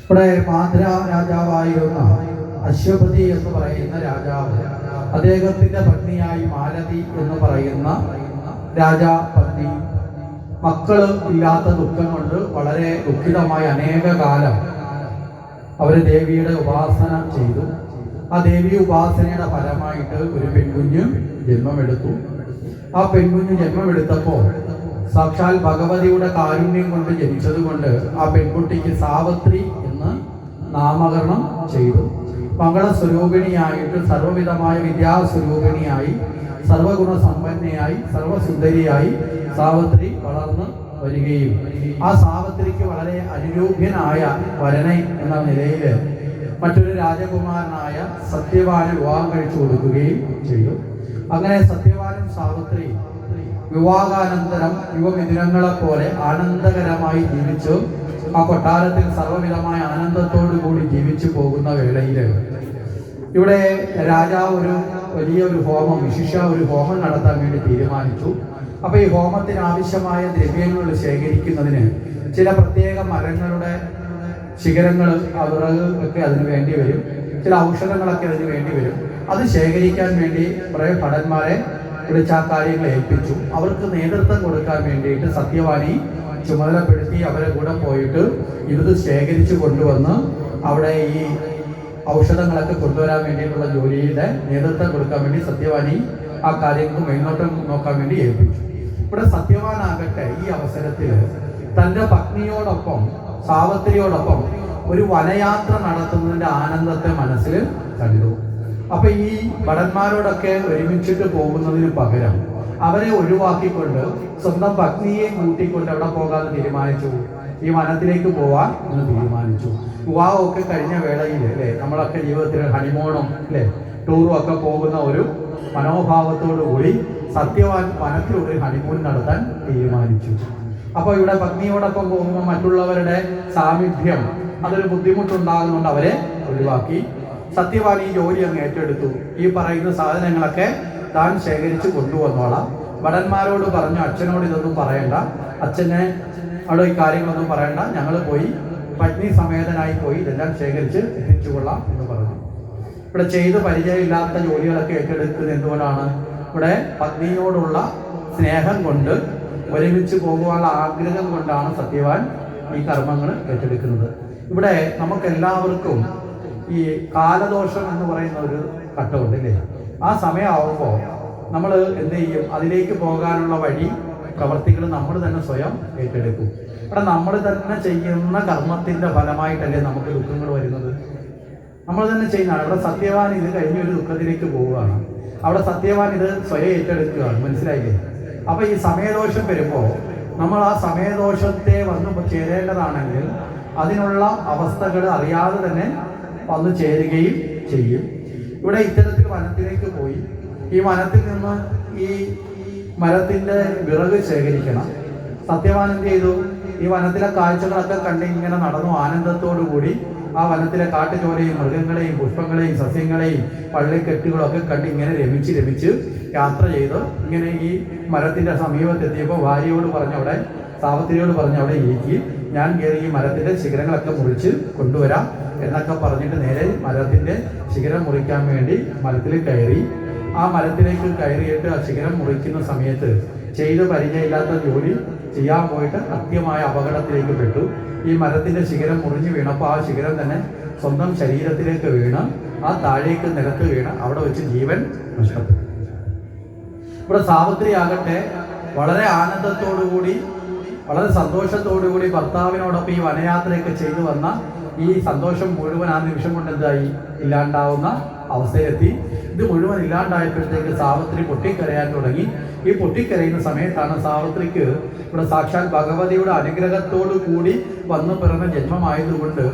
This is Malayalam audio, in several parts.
ഇവിടെ മാദ്ര രാജാവായിരുന്ന അശ്വപതി എന്ന് പറയുന്ന രാജാവ്, അദ്ദേഹത്തിന്റെ പത്നിയായി മാലതി എന്ന് പറയുന്ന രാജാപത്നി മക്കള് ഇല്ലാത്ത ദുഃഖം കൊണ്ട് വളരെ ദുഃഖിതമായി അനേക കാലം അവര് ദേവിയുടെ ഉപാസന ചെയ്തു. ആ ദേവി ഉപാസനയുടെ ഫലമായിട്ട് ഒരു പെൺകുഞ്ഞ് ജന്മമെടുത്തു. ആ പെൺകുഞ്ഞ് ജന്മമെടുത്തപ്പോൾ സാക്ഷാൽ ഭഗവതിയുടെ കാരുണ്യം കൊണ്ട് ജനിച്ചത് കൊണ്ട് ആ പെൺകുട്ടിക്ക് സാവിത്രി എന്ന് നാമകരണം ചെയ്തു. മംഗളസ്വരൂപിണിയായിട്ട് സർവ്വവിധമായ വിദ്യാസ്വരൂപിണിയായി സർവഗുണസമ്പന്നയായി സർവസുന്ദരിയായി സാവിത്രി വളർന്ന് വരികയും ആ സാവിത്രിക്ക് വളരെ അനുരൂപ്യനായ വരനെ എന്ന നിലയിൽ മറ്റൊരു രാജകുമാരനായ സത്യവാന് വിവാഹം കഴിച്ചു കൊടുക്കുകയും ചെയ്തു. അങ്ങനെ സത്യവാനും സാവിത്രി വിവാഹാനന്തരം യുവമിഥുനങ്ങളെ പോലെ ആനന്ദകരമായി ജീവിച്ചു. ആ കൊട്ടാരത്തിൽ സർവ്വവിധമായ ആനന്ദത്തോടു കൂടി ജീവിച്ചു പോകുന്ന വേളയിൽ ഇവിടെ രാജാവ് വലിയൊരു ഹോമം, വിശിഷ്ട ഒരു ഹോമം നടത്താൻ വേണ്ടി തീരുമാനിച്ചു. അപ്പൊ ഈ ഹോമത്തിന് ആവശ്യമായ ദ്രവ്യങ്ങൾ ശേഖരിക്കുന്നതിന് ചില പ്രത്യേക മരങ്ങളുടെ ശിഖരങ്ങൾ വിറക് ഒക്കെ അതിന് വേണ്ടി വരും, ചില ഔഷധങ്ങളൊക്കെ അതിന് വേണ്ടി വരും. അത് ശേഖരിക്കാൻ വേണ്ടി കുറേ ഭടന്മാരെ വിളിച്ച് ആ കാര്യങ്ങൾ ഏൽപ്പിച്ചു. അവർക്ക് നേതൃത്വം കൊടുക്കാൻ വേണ്ടിയിട്ട് സത്യവാനി ചുമതലപ്പെടുത്തി അവരെ കൂടെ പോയിട്ട് ഇത് ശേഖരിച്ചു കൊണ്ടുവന്ന് അവിടെ ഈ ഔഷധങ്ങളൊക്കെ കൊണ്ടുവരാൻ വേണ്ടിയിട്ടുള്ള ജോലിയുടെ നേതൃത്വം കൊടുക്കാൻ വേണ്ടി സത്യവാനി ആ കാര്യങ്ങൾക്ക് മേൽനോട്ടം നോക്കാൻ വേണ്ടി ഏൽപ്പിച്ചു. ഇവിടെ സത്യവാനാകട്ടെ ഈ അവസരത്തിൽ തൻ്റെ പത്നിയോടൊപ്പം സാവിത്രിയോടൊപ്പം ഒരു വനയാത്ര നടത്തുന്നതിൻ്റെ ആനന്ദത്തെ മനസ്സിൽ കണ്ടു. അപ്പൊ ഈ ഭടന്മാരോടൊക്കെ ഒരുമിച്ചിട്ട് പോകുന്നതിന് പകരം അവരെ ഒഴിവാക്കിക്കൊണ്ട് സ്വന്തം പത്നിയെ കൂട്ടിക്കൊണ്ട് അവിടെ പോകാൻ തീരുമാനിച്ചു. ഈ വനത്തിലേക്ക് പോവാൻ എന്ന് തീരുമാനിച്ചു. വിവാഹമൊക്കെ കഴിഞ്ഞ വേളയിൽ അല്ലേ, നമ്മളൊക്കെ ജീവിതത്തിൽ ഹണിമൂണും അല്ലേ ടൂറും ഒക്കെ പോകുന്ന ഒരു മനോഭാവത്തോടു കൂടി സത്യവാൻ വനത്തിലൊരു ഹണിമൂൺ നടത്താൻ തീരുമാനിച്ചു. അപ്പോൾ ഇവിടെ പത്നിയോടൊപ്പം പോകുമ്പോൾ മറ്റുള്ളവരുടെ സാമീപ്യം അതൊരു ബുദ്ധിമുട്ടുണ്ടാകുന്നുണ്ട്, അവരെ ഒഴിവാക്കി. സത്യവാൻ ഈ ജോലി അങ്ങ് ഏറ്റെടുത്തു. ഈ പറയുന്ന സാധനങ്ങളൊക്കെ താൻ ശേഖരിച്ച് കൊണ്ടുവന്നോളാം. ഭടന്മാരോട് പറഞ്ഞു, അച്ഛനോട് ഇതൊന്നും പറയണ്ട, അച്ഛനെ അവിടെ ഈ കാര്യങ്ങളൊന്നും പറയണ്ട, ഞങ്ങൾ പോയി പത്നി സമേതനായി പോയി ഇതെല്ലാം ശേഖരിച്ച് എത്തിച്ചുകൊള്ളാം എന്ന് പറഞ്ഞു. ഇവിടെ ചെയ്ത് പരിചയമില്ലാത്ത ജോലികളൊക്കെ ഏറ്റെടുക്കുന്നത് എന്തുകൊണ്ടാണ്? ഇവിടെ പത്നിയോടുള്ള സ്നേഹം കൊണ്ട്, ഒരുമിച്ച് പോകുവാനുള്ള ആഗ്രഹം കൊണ്ടാണ് സത്യവാൻ ഈ കർമ്മങ്ങൾ ഏറ്റെടുക്കുന്നത്. ഇവിടെ നമുക്കെല്ലാവർക്കും ഈ കാലദോഷം എന്ന് പറയുന്ന ഒരു ഘട്ടമുണ്ട് അല്ലേ? ആ സമയമാവുമ്പോൾ നമ്മൾ എന്ത് ചെയ്യും? അതിലേക്ക് പോകാനുള്ള വഴി പ്രവർത്തികൾ നമ്മൾ തന്നെ സ്വയം ഏറ്റെടുക്കും. ഇവിടെ നമ്മൾ തന്നെ ചെയ്യുന്ന കർമ്മത്തിന്റെ ഫലമായിട്ടല്ലേ നമുക്ക് ദുഃഖങ്ങൾ വരുന്നത്? നമ്മൾ തന്നെ ചെയ്യുന്നതാണ്. ഇവിടെ സത്യവാൻ ഇത് കഴിഞ്ഞൊരു ദുഃഖത്തിലേക്ക് പോവുകയാണ്. അവിടെ സത്യവാൻ ഇത് സ്വയം ഏറ്റെടുക്കുകയാണ്. മനസ്സിലായില്ലേ? അപ്പൊ ഈ സമയദോഷം വരുമ്പോൾ നമ്മൾ ആ സമയദോഷത്തെ വന്ന് ചേരേണ്ടതാണെങ്കിൽ അതിനുള്ള അവസ്ഥകൾ അറിയാതെ തന്നെ വന്നു ചേരുകയും ചെയ്യും. ഇവിടെ ഇത്തരത്തിൽ വനത്തിലേക്ക് പോയി ഈ വനത്തിൽ നിന്ന് ഈ മരത്തിന്റെ വിറക് ശേഖരിക്കണം. സത്യവാൻ എന്ത് ചെയ്തു? ഈ വനത്തിലെ കാഴ്ചകളൊക്കെ കണ്ട് ഇങ്ങനെ നടന്നു ആനന്ദത്തോടു കൂടി ആ വനത്തിലെ കാട്ടുചോലയും മൃഗങ്ങളെയും പുഷ്പങ്ങളെയും സസ്യങ്ങളെയും പള്ളിക്കെട്ടുകളൊക്കെ കണ്ട് ഇങ്ങനെ രമിച്ച് യാത്ര ചെയ്ത് ഇങ്ങനെ ഈ മരത്തിന്റെ സമീപത്തെത്തിയപ്പോൾ ഭാര്യയോട് പറഞ്ഞ അവിടെ സാവിത്രിയോട് പറഞ്ഞ അവിടെ ഇരിക്കി, ഞാൻ കയറി ഈ മരത്തിന്റെ ശിഖരങ്ങളൊക്കെ മുറിച്ച് കൊണ്ടുവരാം എന്നൊക്കെ പറഞ്ഞിട്ട് നേരെ മരത്തിന്റെ ശിഖരം മുറിക്കാൻ വേണ്ടി മരത്തിൽ കയറി. ആ മരത്തിലേക്ക് കയറിയിട്ട് ആ ശിഖരം മുറിക്കുന്ന സമയത്ത് ചെയ്ത് പരിചയമില്ലാത്ത ജോലി ചെയ്യാൻ പോയിട്ട് കൃത്യമായ അപകടത്തിലേക്ക് പെട്ടു. ഈ മരത്തിന്റെ ശിഖരം മുറിഞ്ഞു വീണപ്പോൾ ആ ശിഖരം തന്നെ സ്വന്തം ശരീരത്തിലേക്ക് വീണ് ആ താഴേക്ക് നിലത്ത് വീണ് അവിടെ വെച്ച് ജീവൻ നഷ്ടപ്പെട്ടു. ഇവിടെ സാവിത്രി ആകട്ടെ വളരെ ആനന്ദത്തോടുകൂടി വളരെ സന്തോഷത്തോടുകൂടി ഭർത്താവിനോടൊപ്പം ഈ വനയാത്രയൊക്കെ ചെയ്തു വന്ന ഈ സന്തോഷം മുഴുവൻ ആ നിമിഷം കൊണ്ട് എന്തായി? ഇല്ലാണ്ടാവുന്ന അവസ്ഥയിലെത്തി. ഇത് മുഴുവൻ ഇല്ലാണ്ടായപ്പോഴത്തേക്ക് സാവിത്രി പൊട്ടിക്കരയാൻ തുടങ്ങി. ഈ പൊട്ടിക്കരയുന്ന സമയത്താണ് സാവിത്രിക്ക് ഇവിടെ സാക്ഷാൽ ഭഗവതിയുടെ അനുഗ്രഹത്തോടു കൂടി വന്നു പിറന്ന ജന്മമായതുകൊണ്ട്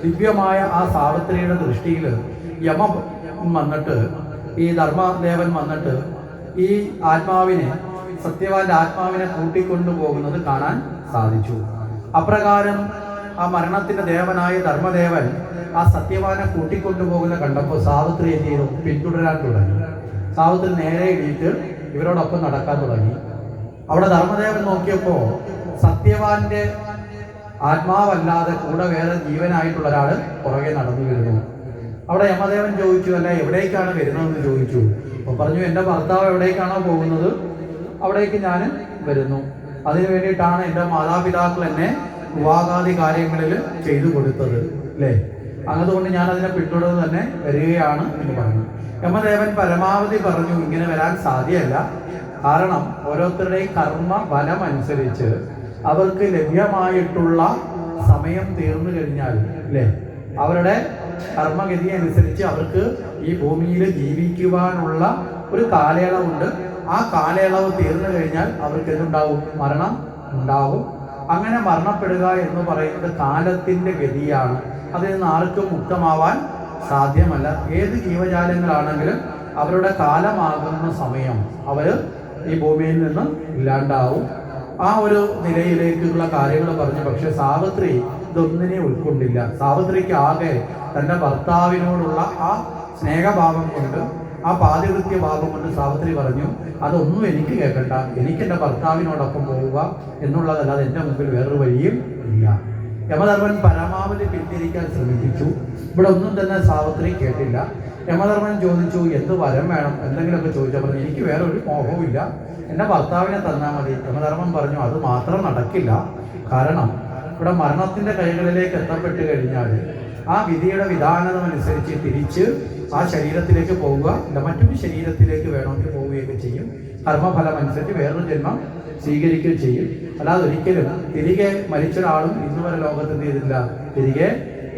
ദിവ്യമായ ആ സാവിത്രിയുടെ ദൃഷ്ടിയിൽ യമം വന്നിട്ട് ഈ ധർമ്മദേവൻ വന്നിട്ട് ഈ ആത്മാവിനെ സത്യവാന്റെ ആത്മാവിനെ കൂട്ടിക്കൊണ്ടുപോകുന്നത് കാണാൻ സാധിച്ചു. അപ്രകാരം ആ മരണത്തിന്റെ ദേവനായ ധർമ്മദേവൻ ആ സത്യവാനെ കൂട്ടിക്കൊണ്ടുപോകുന്ന കണ്ടപ്പോൾ സാവിത്രി എന്ത് ചെയ്തു? പിന്തുടരാൻ തുടങ്ങി. സാവിത്രി നേരെ എണീറ്റ് ഇവരോടൊപ്പം നടക്കാൻ തുടങ്ങി. അവിടെ ധർമ്മദേവൻ നോക്കിയപ്പോൾ സത്യവാന്റെ ആത്മാവല്ലാതെ കൂടെ വേറെ ജീവനായിട്ടുള്ള ഒരാൾ പുറകെ നടന്നു വരുന്നു. അവിടെ യമദേവൻ ചോദിച്ചു, അല്ല എവിടേക്കാണ് വരുന്നതെന്ന് ചോദിച്ചു. അപ്പോൾ പറഞ്ഞു, എൻ്റെ ഭർത്താവ് എവിടേക്കാണോ പോകുന്നത് അവിടേക്ക് ഞാൻ വരുന്നു. അതിനു വേണ്ടിയിട്ടാണ് എൻ്റെ മാതാപിതാക്കൾ എന്നെ വിവാഹാദി കാര്യങ്ങളിൽ ചെയ്തു കൊടുത്തത്, അല്ലേ? അതുകൊണ്ട് ഞാൻ അതിനെ പിന്തുടർന്ന് തന്നെ വരികയാണ് എന്ന് പറഞ്ഞു. യമദേവൻ പരമാവധി പറഞ്ഞു, ഇങ്ങനെ വരാൻ സാധ്യമല്ല. കാരണം ഓരോരുത്തരുടെയും കർമ്മ ഫലം അനുസരിച്ച് അവർക്ക് ലഭ്യമായിട്ടുള്ള സമയം തീർന്നു കഴിഞ്ഞാൽ, അല്ലേ, അവരുടെ കർമ്മഗതി അനുസരിച്ച് അവർക്ക് ഈ ഭൂമിയിൽ ജീവിക്കുവാനുള്ള ഒരു കാലയളവുണ്ട്. ആ കാലയളവ് തീർന്നു കഴിഞ്ഞാൽ അവർക്ക് എന്തുണ്ടാവും? മരണം ഉണ്ടാവും. അങ്ങനെ മരണപ്പെടുക എന്ന് പറയുന്നത് കാലത്തിൻ്റെ ഗതിയാണ്. അതിൽ നിന്ന് ആർക്കും മുക്തമാവാൻ സാധ്യമല്ല. ഏത് ജീവജാലങ്ങളാണെങ്കിലും അവരുടെ കാലമാകുന്ന സമയം അവർ ഈ ഭൂമിയിൽ നിന്ന് ഇല്ലാണ്ടാവും. ആ ഒരു നിലയിലേക്കുള്ള കാര്യങ്ങൾ പറഞ്ഞു. പക്ഷെ സാവിത്രി ഇതൊന്നിനെ ഉൾക്കൊണ്ടില്ല. സാവിത്രിക്ക് ആകെ തൻ്റെ ഭർത്താവിനോടുള്ള ആ സ്നേഹഭാവം കൊണ്ട്, ആ പാതിവൃത്യ ഭാവം കൊണ്ട് സാവിത്രി പറഞ്ഞു, അതൊന്നും എനിക്ക് കേൾക്കണ്ട, എനിക്ക് എൻ്റെ ഭർത്താവിനോടൊപ്പം പോവുക എന്നുള്ളതല്ലാതെ എൻ്റെ മുമ്പിൽ വേറൊരു വഴിയും ഇല്ല. യമധർമ്മൻ പരമാവധി പിന്തിരിക്കാൻ ശ്രമിച്ചു. ഇവിടെ ഒന്നും തന്നെ സാവിത്രി കേട്ടില്ല. യമധർമ്മൻ ചോദിച്ചു, എന്ത് വരം വേണം, എന്തെങ്കിലുമൊക്കെ ചോദിച്ചാൽ പറഞ്ഞു, എനിക്ക് വേറെ ഒരു മോഹവും ഇല്ല, എൻ്റെ ഭർത്താവിനെ തന്നാൽ മതി. യമധർമ്മൻ പറഞ്ഞു, അത് മാത്രം നടക്കില്ല. കാരണം ഇവിടെ മരണത്തിൻ്റെ കൈകളിലേക്ക് എത്തപ്പെട്ട് കഴിഞ്ഞാൽ ആ വിധിയുടെ വിധാനമനുസരിച്ച് തിരിച്ച് ആ ശരീരത്തിലേക്ക് പോവുക, അല്ല മറ്റൊരു ശരീരത്തിലേക്ക് വേണമെങ്കിൽ പോവുകയൊക്കെ ചെയ്യും. കർമ്മഫലം അനുസരിച്ച് വേറൊരു ജന്മം സ്വീകരിക്കുകയും ചെയ്യും. അല്ലാതെ ഒരിക്കലും തിരികെ മരിച്ചൊരാളും ഇന്ന് വരെ ലോകത്ത് എന്ത് ചെയ്തില്ല, തിരികെ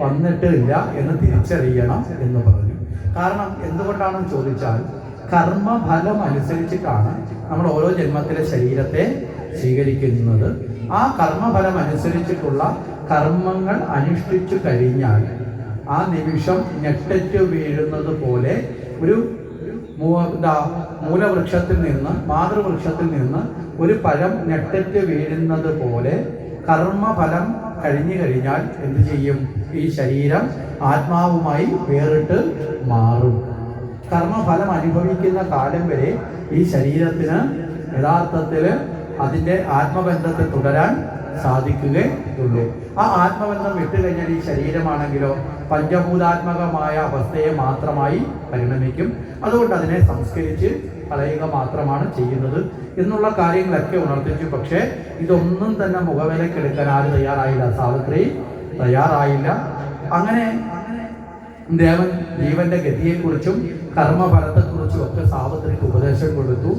വന്നിട്ടില്ല എന്ന് തിരിച്ചറിയണം എന്ന് പറഞ്ഞു. കാരണം എന്തുകൊണ്ടാണെന്ന് ചോദിച്ചാൽ, കർമ്മഫലം അനുസരിച്ചിട്ടാണ് നമ്മൾ ഓരോ ജന്മത്തിലെ ശരീരത്തെ സ്വീകരിക്കുന്നത്. ആ കർമ്മഫലം അനുസരിച്ചിട്ടുള്ള കർമ്മങ്ങൾ അനുഷ്ഠിച്ചു കഴിഞ്ഞാൽ ആ നിമിഷം ഞെട്ടറ്റ് വീഴുന്നത് പോലെ ഒരു മൂലവൃക്ഷത്തിൽ നിന്ന്, മാതൃവൃക്ഷത്തിൽ നിന്ന് ഒരു പഴം ഞെട്ടറ്റ് വീഴുന്നത് പോലെ കർമ്മഫലം കഴിഞ്ഞു കഴിഞ്ഞാൽ എന്ത് ചെയ്യും? ഈ ശരീരം ആത്മാവുമായി വേറിട്ട് മാറും. കർമ്മഫലം അനുഭവിക്കുന്ന കാലം വരെ ഈ ശരീരത്തിന് യഥാർത്ഥത്തിൽ അതിൻ്റെ ആത്മബന്ധത്തെ തുടരാൻ സാധിക്കുകയുള്ളൂ. ആ ആത്മബന്ധം വിട്ടുകഴിഞ്ഞാൽ ഈ ശരീരമാണെങ്കിലോ പഞ്ചഭൂതാത്മകമായ അവസ്ഥയെ മാത്രമായി പരിണമിക്കും. അതുകൊണ്ട് അതിനെ സംസ്കരിച്ച് കളയുക മാത്രമാണ് ചെയ്യുന്നത് എന്നുള്ള കാര്യങ്ങളൊക്കെ ഉണർത്തിച്ചു. പക്ഷേ ഇതൊന്നും തന്നെ മുഖവിലക്കെടുക്കാൻ ആര് തയ്യാറായില്ല? സാവിത്രി തയ്യാറായില്ല. അങ്ങനെ ദേവൻ ജീവന്റെ ഗതിയെക്കുറിച്ചും കർമ്മഫലത്തെക്കുറിച്ചും ഒക്കെ സാവിത്രിക്ക് ഉപദേശം കൊടുത്തു.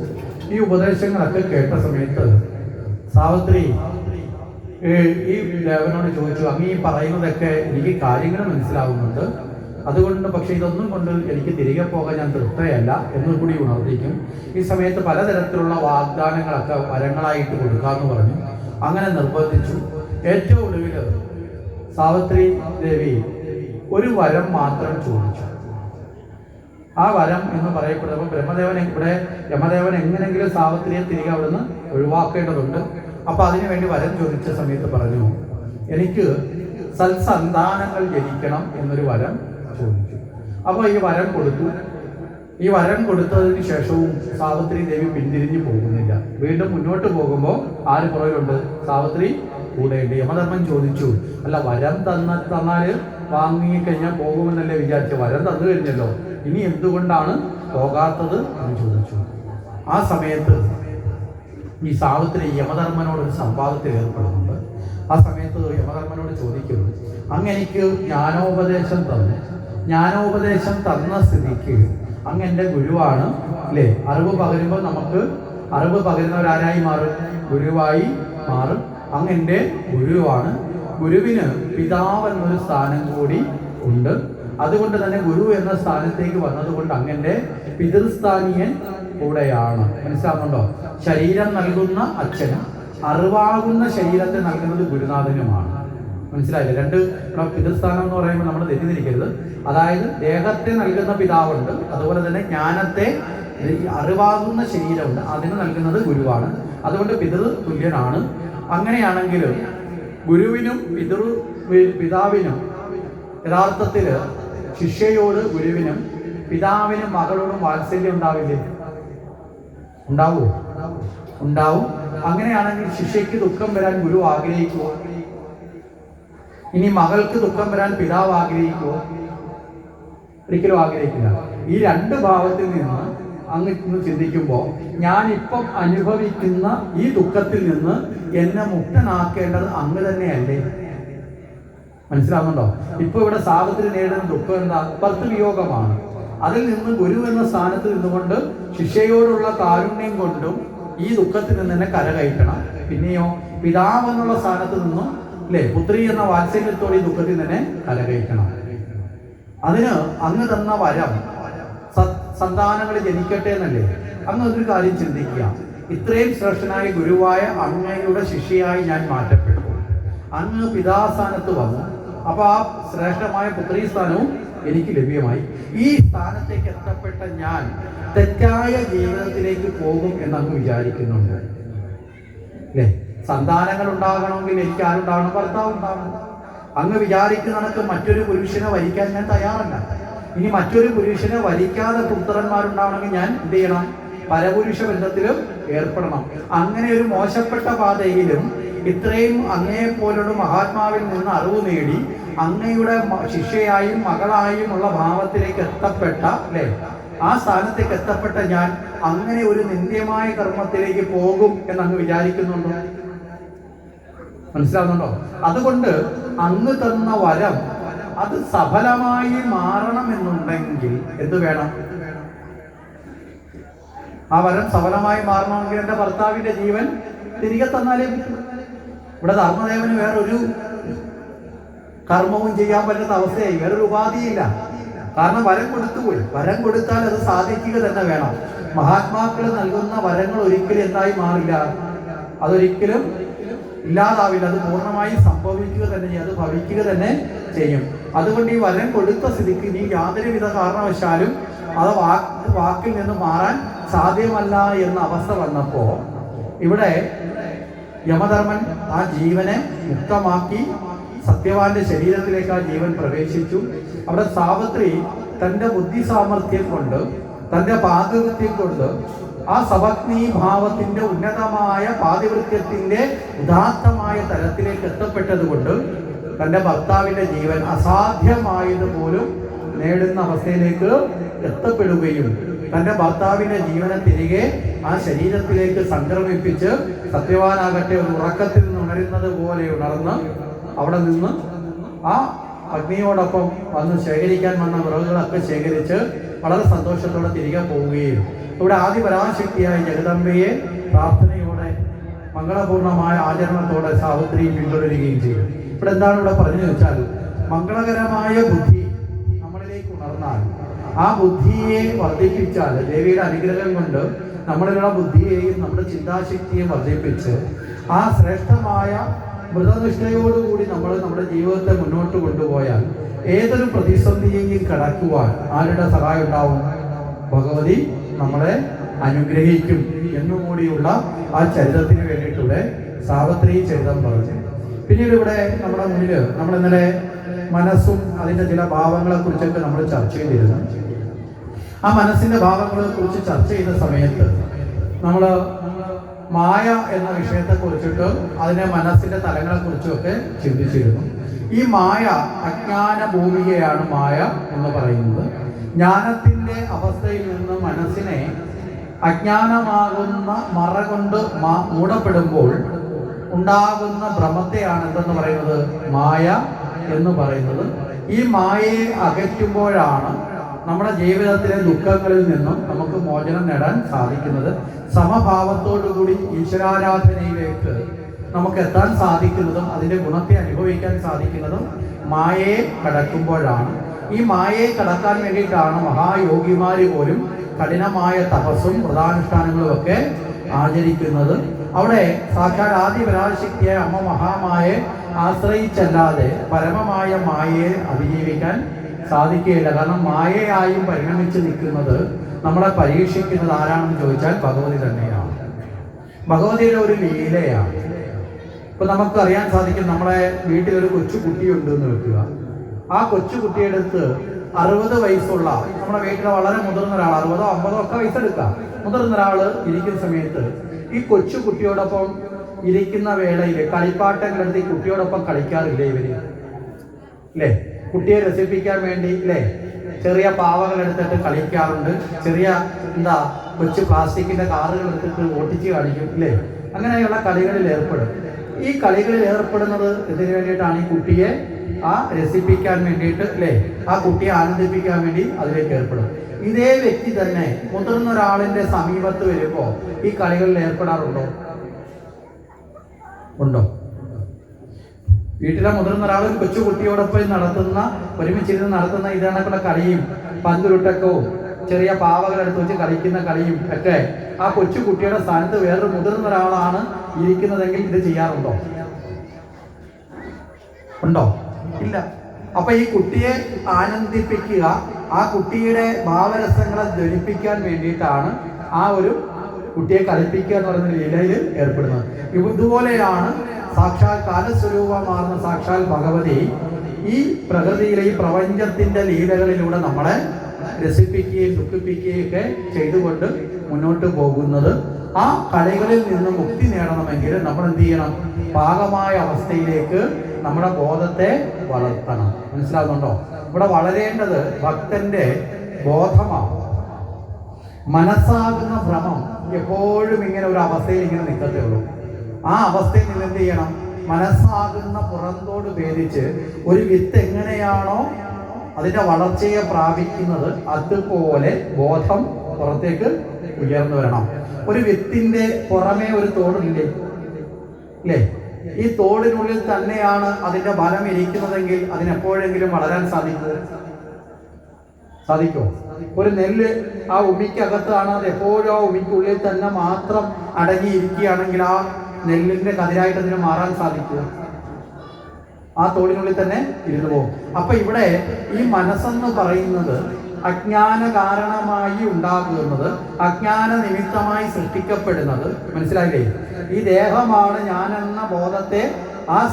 ഈ ഉപദേശങ്ങളൊക്കെ കേട്ട സമയത്ത് സാവിത്രി ഈ ദേവനോട് ചോദിച്ചു, അങ്ങ് ഈ പറയുന്നതൊക്കെ എനിക്ക് കാര്യങ്ങൾ മനസ്സിലാവുന്നുണ്ട്, അതുകൊണ്ട് പക്ഷേ ഇതൊന്നും കൊണ്ട് എനിക്ക് തിരികെ പോകാൻ ഞാൻ തൃപ്തയല്ല എന്നും കൂടി ഉണർത്തിക്കും. ഈ സമയത്ത് പലതരത്തിലുള്ള വാഗ്ദാനങ്ങളൊക്കെ വരങ്ങളായിട്ട് കൊടുക്കാമെന്ന് പറഞ്ഞു. അങ്ങനെ നിർബന്ധിച്ചു. ഏറ്റവും ഒടുവിൽ സാവിത്രി ദേവി ഒരു വരം മാത്രം ചോദിച്ചു. ആ വരം എന്ന് പറയപ്പെടുമ്പോൾ യമദേവൻ എങ്ങനെങ്കിലും സാവിത്രിയെ തിരികെ അവിടുന്ന് ഒഴിവാക്കേണ്ടതുണ്ട്. അപ്പൊ അതിനുവേണ്ടി വരം ചോദിച്ച സമയത്ത് പറഞ്ഞു, എനിക്ക് സൽസന്താനങ്ങൾ ജനിക്കണം എന്നൊരു വരം ചോദിച്ചു. അപ്പോൾ ഈ വരം കൊടുത്തു. ഈ വരം കൊടുത്തതിന് ശേഷവും സാവിത്രി ദേവി പിന്തിരിഞ്ഞു പോകുന്നില്ല. വീണ്ടും മുന്നോട്ട് പോകുമ്പോൾ ആര് പുറകിലുണ്ട്? സാവിത്രി കൂടെയുണ്ട്. യമധർമ്മൻ ചോദിച്ചു, അല്ല വരം തന്നാൽ വാങ്ങിക്കഴിഞ്ഞാൽ പോകുമെന്നല്ലേ വിചാരിച്ച, വരം തന്നു കഴിഞ്ഞല്ലോ, ഇനി എന്തുകൊണ്ടാണ് പോകാത്തത് എന്ന് ചോദിച്ചു. ആ സമയത്ത് ഈ സാവിത്രി യമധർമ്മനോടൊരു സംവാദത്തിൽ ഏർപ്പെടുന്നുണ്ട്. ആ സമയത്ത് യമധർമ്മനോട് ചോദിക്കുന്നു, അങ്ങെനിക്ക് ജ്ഞാനോപദേശം തന്നു, ജ്ഞാനോപദേശം തന്ന സ്ഥിതിക്ക് അങ്ങ് എൻ്റെ ഗുരുവാണ്, അല്ലേ? അറിവ് പകരുമ്പോൾ നമുക്ക് അറിവ് പകരുന്നവരാരായി മാറും? ഗുരുവായി മാറും. അങ്ങ് എൻ്റെ ഗുരുവാണ്. ഗുരുവിന് പിതാവ് എന്നൊരു സ്ഥാനം കൂടി ഉണ്ട്. അതുകൊണ്ട് തന്നെ ഗുരു എന്ന സ്ഥാനത്തേക്ക് വന്നതുകൊണ്ട് അങ്ങൻ്റെ പിതൃസ്ഥാനീയൻ കൂടെയാണ്. മനസ്സിലാകുന്നുണ്ടോ? ശരീരം നൽകുന്ന അച്ഛനും അറിവാകുന്ന ശരീരത്തെ നൽകുന്നത് ഗുരുനാഥനുമാണ്. മനസ്സിലായില്ലേ? രണ്ട് പിതൃസ്ഥാനം എന്ന് പറയുമ്പോൾ നമ്മൾ തെറ്റിദ്ധരിക്കരുത്. അതായത് ദേഹത്തെ നൽകുന്ന പിതാവുണ്ട്, അതുപോലെ തന്നെ ജ്ഞാനത്തെ അറിവാകുന്ന ശരീരമുണ്ട്, അതിന് നൽകുന്നത് ഗുരുവാണ്. അതുകൊണ്ട് പിതൃ തുല്യനാണ്. അങ്ങനെയാണെങ്കിൽ ഗുരുവിനും പിതാവിനും യഥാർത്ഥത്തിൽ ശിഷ്യയോട് ഗുരുവിനും പിതാവിനും മകളോടും വാത്സല്യം ഉണ്ടാവില്ലേ? ഉണ്ടാവോ? ഉണ്ടാവും. അങ്ങനെയാണെങ്കിൽ ശിഷ്യയ്ക്ക് ദുഃഖം വരാൻ ഗുരു ആഗ്രഹിക്കുമോ? ഇനി മകൾക്ക് ദുഃഖം വരാൻ പിതാവ് ആഗ്രഹിക്കുമോ? ഒരിക്കലും ആഗ്രഹിക്കില്ല. ഈ രണ്ട് ഭാവത്തിൽ നിന്ന് അങ്ങ് ഇന്ന് ചിന്തിക്കുമ്പോൾ ഞാനിപ്പം അനുഭവിക്കുന്ന ഈ ദുഃഖത്തിൽ നിന്ന് എന്നെ മുക്തനാക്കേണ്ടത് അങ്ങ് തന്നെയല്ലേ? മനസ്സിലാവുന്നുണ്ടോ? ഇപ്പൊ ഇവിടെ സാവിത്രി നേരിടുന്ന ദുഃഖം എന്താ? ഭർത്തൃവിയോഗമാണ്. അതിൽ നിന്ന് ഗുരു എന്ന സ്ഥാനത്ത് നിന്നുകൊണ്ട് ശിഷ്യയോടുള്ള കാരുണ്യം കൊണ്ടും ഈ ദുഃഖത്തിൽ നിന്ന് തന്നെ കരകയറ്റണം. പിന്നെയോ പിതാവ് എന്നുള്ള സ്ഥാനത്ത് നിന്നും അല്ലെ പുത്രി എന്ന വാത്സല്യത്തോടെ ഈ ദുഃഖത്തിൽ തന്നെ കരകയറ്റണം. അതിന് അങ്ങ് തന്ന വരം സന്താനങ്ങൾ ജനിക്കട്ടെ എന്നല്ലേ? അങ്ങ് ഒരു കാര്യം ചിന്തിക്കുക. ഇത്രയും ശ്രേഷ്ഠനായ ഗുരുവായ അങ്ങയുടെ ശിഷ്യയായി ഞാൻ മാറ്റപ്പെട്ടു. അങ്ങ് പിതാസ്ഥാനത്ത് വന്നു. അപ്പൊ ആ ശ്രേഷ്ഠമായ പുത്രീ സ്ഥാനവും എനിക്ക് ലഭ്യമായി. ഈ സ്ഥാനത്തേക്ക് എത്തപ്പെട്ട ഞാൻ തെറ്റായ ജീവിതത്തിലേക്ക് പോകും എന്നങ്ങ് വിചാരിക്കുന്നുണ്ട് അല്ലേ? സന്താനങ്ങൾ ഉണ്ടാകണമെങ്കിൽ എനിക്ക് ആരുണ്ടാവണം? ഭർത്താവ് ഉണ്ടാവണം. അങ്ങ് വിചാരിക്കുന്ന കണക്ക് മറ്റൊരു പുരുഷനെ വരിക്കാൻ ഞാൻ തയ്യാറല്ല. ഇനി മറ്റൊരു പുരുഷനെ വരിക്കാതെ പുത്രന്മാരുണ്ടാവണമെങ്കിൽ ഞാൻ എന്ത് ചെയ്യണം? പരപുരുഷ ബന്ധത്തിലും ഏർപ്പെടണം. അങ്ങനെ ഒരു മോശപ്പെട്ട പാതയിലും ഇത്രയും അങ്ങയെ പോലുള്ള മഹാത്മാവിൽ നിന്ന് അറിവ് നേടി അങ്ങയുടെ ശിഷ്യയായും മകളായും ഉള്ള ഭാവത്തിലേക്ക് എത്തപ്പെട്ട അല്ലെ, ആ സ്ഥാനത്തേക്ക് എത്തപ്പെട്ട ഞാൻ അങ്ങനെ ഒരു നിന്ദ്യമായ കർമ്മത്തിലേക്ക് പോകും എന്നങ്ങ് വിചാരിക്കുന്നുണ്ടോ? മനസ്സിലാവുന്നുണ്ടോ? അതുകൊണ്ട് അങ്ങ് തന്ന വരം അത് സഫലമായി മാറണമെന്നുണ്ടെങ്കിൽ എന്ത് വേണം? ആ വരം സഫലമായി മാറണമെങ്കിൽ എൻ്റെ ഭർത്താവിന്റെ ജീവൻ തിരികെ തന്നാലേ പറ്റൂ. ഇവിടെ ധർമ്മദേവന് വേറൊരു കർമ്മവും ചെയ്യാൻ പറ്റുന്ന അവസ്ഥയായി, വേറൊരു ഉപാധിയില്ല. കാരണം വരം കൊടുത്തുപോയി. വരം കൊടുത്താൽ അത് സാധിക്കുക തന്നെ വേണം. മഹാത്മാക്കൾ നൽകുന്ന വരങ്ങൾ ഒരിക്കലും എന്തായി മാറില്ല, അതൊരിക്കലും ഇല്ലാതാവില്ല. അത് പൂർണ്ണമായി സംഭവിക്കുക തന്നെ ചെയ്യും, അത് ഭവിക്കുക തന്നെ ചെയ്യും. അതുകൊണ്ട് ഈ വരം കൊടുത്ത സ്ഥിതിക്ക് ഇനി യാതൊരുവിധ കാരണവശാലും അത് വാക്കിൽ നിന്ന് മാറാൻ സാധ്യമല്ല എന്ന അവസ്ഥ വന്നപ്പോ ഇവിടെ യമധർമ്മൻ ആ ജീവനെ മുക്തമാക്കി സത്യവാന്റെ ശരീരത്തിലേക്ക് ആ ജീവൻ പ്രവേശിച്ചു. അവിടെ സാവിത്രി തന്റെ ബുദ്ധി സാമർഥ്യം കൊണ്ട്, തന്റെ പാതിവൃത്യം കൊണ്ട് ആ സപത്നീ ഭാവത്തിന്റെ ഉന്നതമായ പാതിവൃത്യത്തിന്റെ ഉദാത്തമായ തലത്തിലേക്ക് എത്തപ്പെട്ടത് കൊണ്ട് തന്റെ ഭർത്താവിന്റെ ജീവൻ അസാധ്യമായതുപോലും നേടുന്ന അവസ്ഥയിലേക്ക് എത്തപ്പെടുകയും തന്റെ ഭർത്താവിന്റെ ജീവനെ തിരികെ ആ ശരീരത്തിലേക്ക് സംക്രമിപ്പിച്ച് സത്യവാനാകട്ടെ ഒരു ഉറക്കത്തിൽ നിന്ന് ഉണരുന്നത് പോലെ ഉണർന്ന് അവിടെ നിന്ന് ആ അഗ്നിയോടൊപ്പം വന്ന് ശേഖരിക്കാൻ വന്ന വിറകുകളൊക്കെ ശേഖരിച്ച് വളരെ സന്തോഷത്തോടെ തിരികെ പോവുകയും ഇവിടെ ആദിപരാശക്തിയായ ജഗദംബയെ പ്രാർത്ഥനയോടെ മംഗളപൂർണമായ ആചരണത്തോടെ സാവിത്രി പിന്തുടരുകയും ചെയ്യും. ഇവിടെ എന്താണ് ഇവിടെ പറഞ്ഞു വെച്ചാൽ, മംഗളകരമായ ബുദ്ധി നമ്മളിലേക്ക് ഉണർന്നാൽ, ആ ബുദ്ധിയെ വർദ്ധിപ്പിച്ചാൽ, ദേവിയുടെ അനുഗ്രഹം കൊണ്ട് നമ്മളിലുള്ള ബുദ്ധിയെയും നമ്മുടെ ചിന്താശക്തിയെ വർദ്ധിപ്പിച്ച് ആ ശ്രേഷ്ഠമായ മൃതനിഷ്ഠയോടുകൂടി നമ്മൾ നമ്മുടെ ജീവിതത്തെ മുന്നോട്ട് കൊണ്ടുപോയാൽ ഏതൊരു പ്രതിസന്ധിയെയും കടക്കുവാൻ ആരുടെ സഹായം ഉണ്ടാവും? ഭഗവതി നമ്മളെ അനുഗ്രഹിക്കും എന്നുകൂടിയുള്ള ആ ചരിത്രത്തിന് വേണ്ടിയിട്ടൂടെ സാവിത്രി ചരിത്രം പറഞ്ഞു. പിന്നീട് ഇവിടെ നമ്മുടെ മുന്നിൽ നമ്മൾ ഇന്നലെ മനസ്സും അതിൻ്റെ ചില ഭാവങ്ങളെ കുറിച്ചൊക്കെ നമ്മൾ ചർച്ച ചെയ്തിരുന്നു. ആ മനസ്സിന്റെ ഭാവങ്ങളെ കുറിച്ച് ചർച്ച ചെയ്ത സമയത്ത് നമ്മൾ മായ എന്ന വിഷയത്തെ കുറിച്ചിട്ട് അതിന്റെ മനസ്സിന്റെ തലങ്ങളെ കുറിച്ചൊക്കെ ചിന്തിച്ചിരുന്നു. ഈ മായ അജ്ഞാന ഭൂമികയാണ് മായ എന്ന് പറയുന്നത്. ജ്ഞാനത്തിന്റെ അവസ്ഥയിൽ നിന്ന് മനസ്സിനെ അജ്ഞാനമാകുന്ന മറ കൊണ്ട് മൂടപ്പെടുമ്പോൾ ഉണ്ടാകുന്ന ഭ്രമത്തെയാണ് എന്തെന്ന് പറയുന്നത്? മായ എന്ന് പറയുന്നത്. ഈ മായയെ അകറ്റുമ്പോഴാണ് നമ്മുടെ ജീവിതത്തിലെ ദുഃഖങ്ങളിൽ നിന്നും നമുക്ക് മോചനം നേടാൻ സാധിക്കുന്നത്. സമഭാവത്തോടുകൂടി ഈശ്വരാരാധനയിലേക്ക് നമുക്ക് എത്താൻ സാധിക്കുന്നതും അതിൻ്റെ ഗുണത്തെ അനുഭവിക്കാൻ സാധിക്കുന്നതും മായയെ കടക്കുമ്പോഴാണ്. ഈ മായയെ കടക്കാൻ വേണ്ടിയിട്ടാണ് മഹായോഗിമാർ പോലും കഠിനമായ തപസ്സും വ്രതാനുഷ്ഠാനങ്ങളും ഒക്കെ ആചരിക്കുന്നത്. അവിടെ സാക്ഷാൽ ആദിപരാശക്തിയായ അമ്മ മഹാമായയെ ആശ്രയിച്ചല്ലാതെ പരമമായ മായയെ അതിജീവിക്കാൻ സാധിക്കുകയില്ല. കാരണം മായയായും പരിണമിച്ച് നിൽക്കുന്നത്, നമ്മളെ പരീക്ഷിക്കുന്നത് ആരാണെന്ന് ചോദിച്ചാൽ ഭഗവതി തന്നെയാണ്. ഭഗവതിയുടെ ഒരു ലീലയാണ്. ഇപ്പൊ നമുക്കറിയാൻ സാധിക്കും, നമ്മളെ വീട്ടിലൊരു കൊച്ചു കുട്ടിയുണ്ട് എന്ന് വെക്കുക. ആ കൊച്ചു കുട്ടിയുടെ അടുത്ത് 60 വയസ്സുള്ള നമ്മുടെ വീട്ടിലെ വളരെ മുതിർന്ന ഒരാൾ, 60ഓ 50ഓ ഒക്കെ വയസ്സെടുക്കാം, മുതിർന്ന ഒരാൾ ഇരിക്കുന്ന സമയത്ത് ഈ കൊച്ചു കുട്ടിയോടൊപ്പം ഇരിക്കുന്ന വേളയിൽ കളിപ്പാട്ടങ്ങളെടുത്ത് ഈ കുട്ടിയോടൊപ്പം കളിക്കാറില്ല ഇവര്? അല്ലേ? കുട്ടിയെ രസിപ്പിക്കാൻ വേണ്ടി അല്ലേ ചെറിയ പാവകൾ എടുത്തിട്ട് കളിക്കാറുണ്ട്. ചെറിയ കൊച്ചു പ്ലാസ്റ്റിക്കിന്റെ കാറുകൾ എടുത്തിട്ട് ഓട്ടിച്ച് കളിക്കും അല്ലേ? അങ്ങനെയുള്ള കളികളിൽ ഏർപ്പെടും. ഈ കളികളിൽ ഏർപ്പെടുന്നത് ഇതിനു വേണ്ടിയിട്ടാണ്, ഈ കുട്ടിയെ രസിപ്പിക്കാൻ വേണ്ടിയിട്ട് അല്ലേ, ആ കുട്ടിയെ ആനന്ദിപ്പിക്കാൻ വേണ്ടി അതിലേക്ക് ഏർപ്പെടും. ഇതേ വ്യക്തി തന്നെ മുതിർന്ന ഒരാളിന്റെ സമീപത്ത് വരുമ്പോൾ ഈ കളികളിൽ ഏർപ്പെടാറുണ്ടോ? ഉണ്ടോ? വീട്ടിലെ മുതിർന്ന ഒരാൾ കൊച്ചു കുട്ടിയോടൊപ്പം ഒരുമിച്ചിരുന്ന് നടത്തുന്ന ഇതേണക്കുള്ള കളിയും പന്തുരുട്ടക്കവും ചെറിയ പാവകൾ എടുത്ത് വെച്ച് കളിക്കുന്ന കളിയും ഒക്കെ ആ കൊച്ചു കുട്ടിയുടെ സ്ഥാനത്ത് വേറൊരു മുതിർന്ന ഒരാളാണ് ഇരിക്കുന്നതെങ്കിൽ ഇത് ചെയ്യാറുണ്ടോ? ഉണ്ടോ? ഇല്ല. അപ്പൊ ഈ കുട്ടിയെ ആനന്ദിപ്പിക്കുക, ആ കുട്ടിയുടെ ഭാവരസങ്ങളെ ജ്വലിപ്പിക്കാൻ വേണ്ടിയിട്ടാണ് ആ ഒരു കുട്ടിയെ കളിപ്പിക്കുക എന്ന് പറയുന്ന ലീലയിൽ ഏർപ്പെടുന്നത്. ഇതുപോലെയാണ് സാക്ഷാൽ കാലസ്വരൂപമാർന്ന സാക്ഷാൽ ഭഗവതി ഈ പ്രകൃതിയിലെ ഈ പ്രപഞ്ചത്തിന്റെ ലീലകളിലൂടെ നമ്മളെ രസിപ്പിക്കുകയും ദുഃഖിപ്പിക്കുകയും ഒക്കെ ചെയ്തുകൊണ്ട് മുന്നോട്ട് പോകുന്നത്. ആ കളികളിൽ നിന്ന് മുക്തി നേടണമെങ്കിൽ നമ്മൾ എന്ത് ചെയ്യണം? പാകമായ അവസ്ഥയിലേക്ക് നമ്മുടെ ബോധത്തെ വളർത്തണം. മനസ്സിലാകുന്നുണ്ടോ? ഇവിടെ വളരേണ്ടത് ഭക്തന്റെ ബോധമാണ്. മനസ്സാകുന്ന ഭ്രമം എപ്പോഴും ഇങ്ങനെ ഒരു അവസ്ഥയിൽ ഇങ്ങനെ നിൽക്കത്തേ ഉള്ളൂ. ആ അവസ്ഥയിൽ നിന്ന് എന്ത് ചെയ്യണം? മനസ്സാകുന്ന പുറന്തോട് ഭേദിച്ച് ഒരു വിത്ത് എങ്ങനെയാണോ അതിന്റെ വളർച്ചയെ പ്രാപിക്കുന്നത് അതുപോലെ ബോധം പുറത്തേക്ക് ഉയർന്നു വരണം. ഒരു വിത്തിന്റെ പുറമേ ഒരു തോടില്ലേ? അല്ലേ? ഈ തോടിനുള്ളിൽ തന്നെയാണ് അതിന്റെ ഫലം ഇരിക്കുന്നതെങ്കിൽ അതിനെപ്പോഴെങ്കിലും വളരാൻ സാധിക്കുമോ? ഒരു നെല്ല് ആ ഉമിക്കകത്താണ്, അത് എപ്പോഴും ആ ഉമിക്കുള്ളിൽ തന്നെ മാത്രം അടങ്ങിയിരിക്കുകയാണെങ്കിൽ ആ നെല്ലിന്റെ കതിരായിട്ട് അതിന് മാറാൻ സാധിക്കുക? ആ തോടിനുള്ളിൽ തന്നെ ഇരുന്നു പോകും. അപ്പൊ ഇവിടെ ഈ മനസ്സെന്ന് പറയുന്നത് അജ്ഞാന കാരണമായി ഉണ്ടാകുന്നത്, അജ്ഞാന നിമിത്തമായി സൃഷ്ടിക്കപ്പെടുന്നത്. മനസ്സിലായില്ലേ? ഈ ദേഹമാണ് ഞാനെന്ന ബോധത്തെ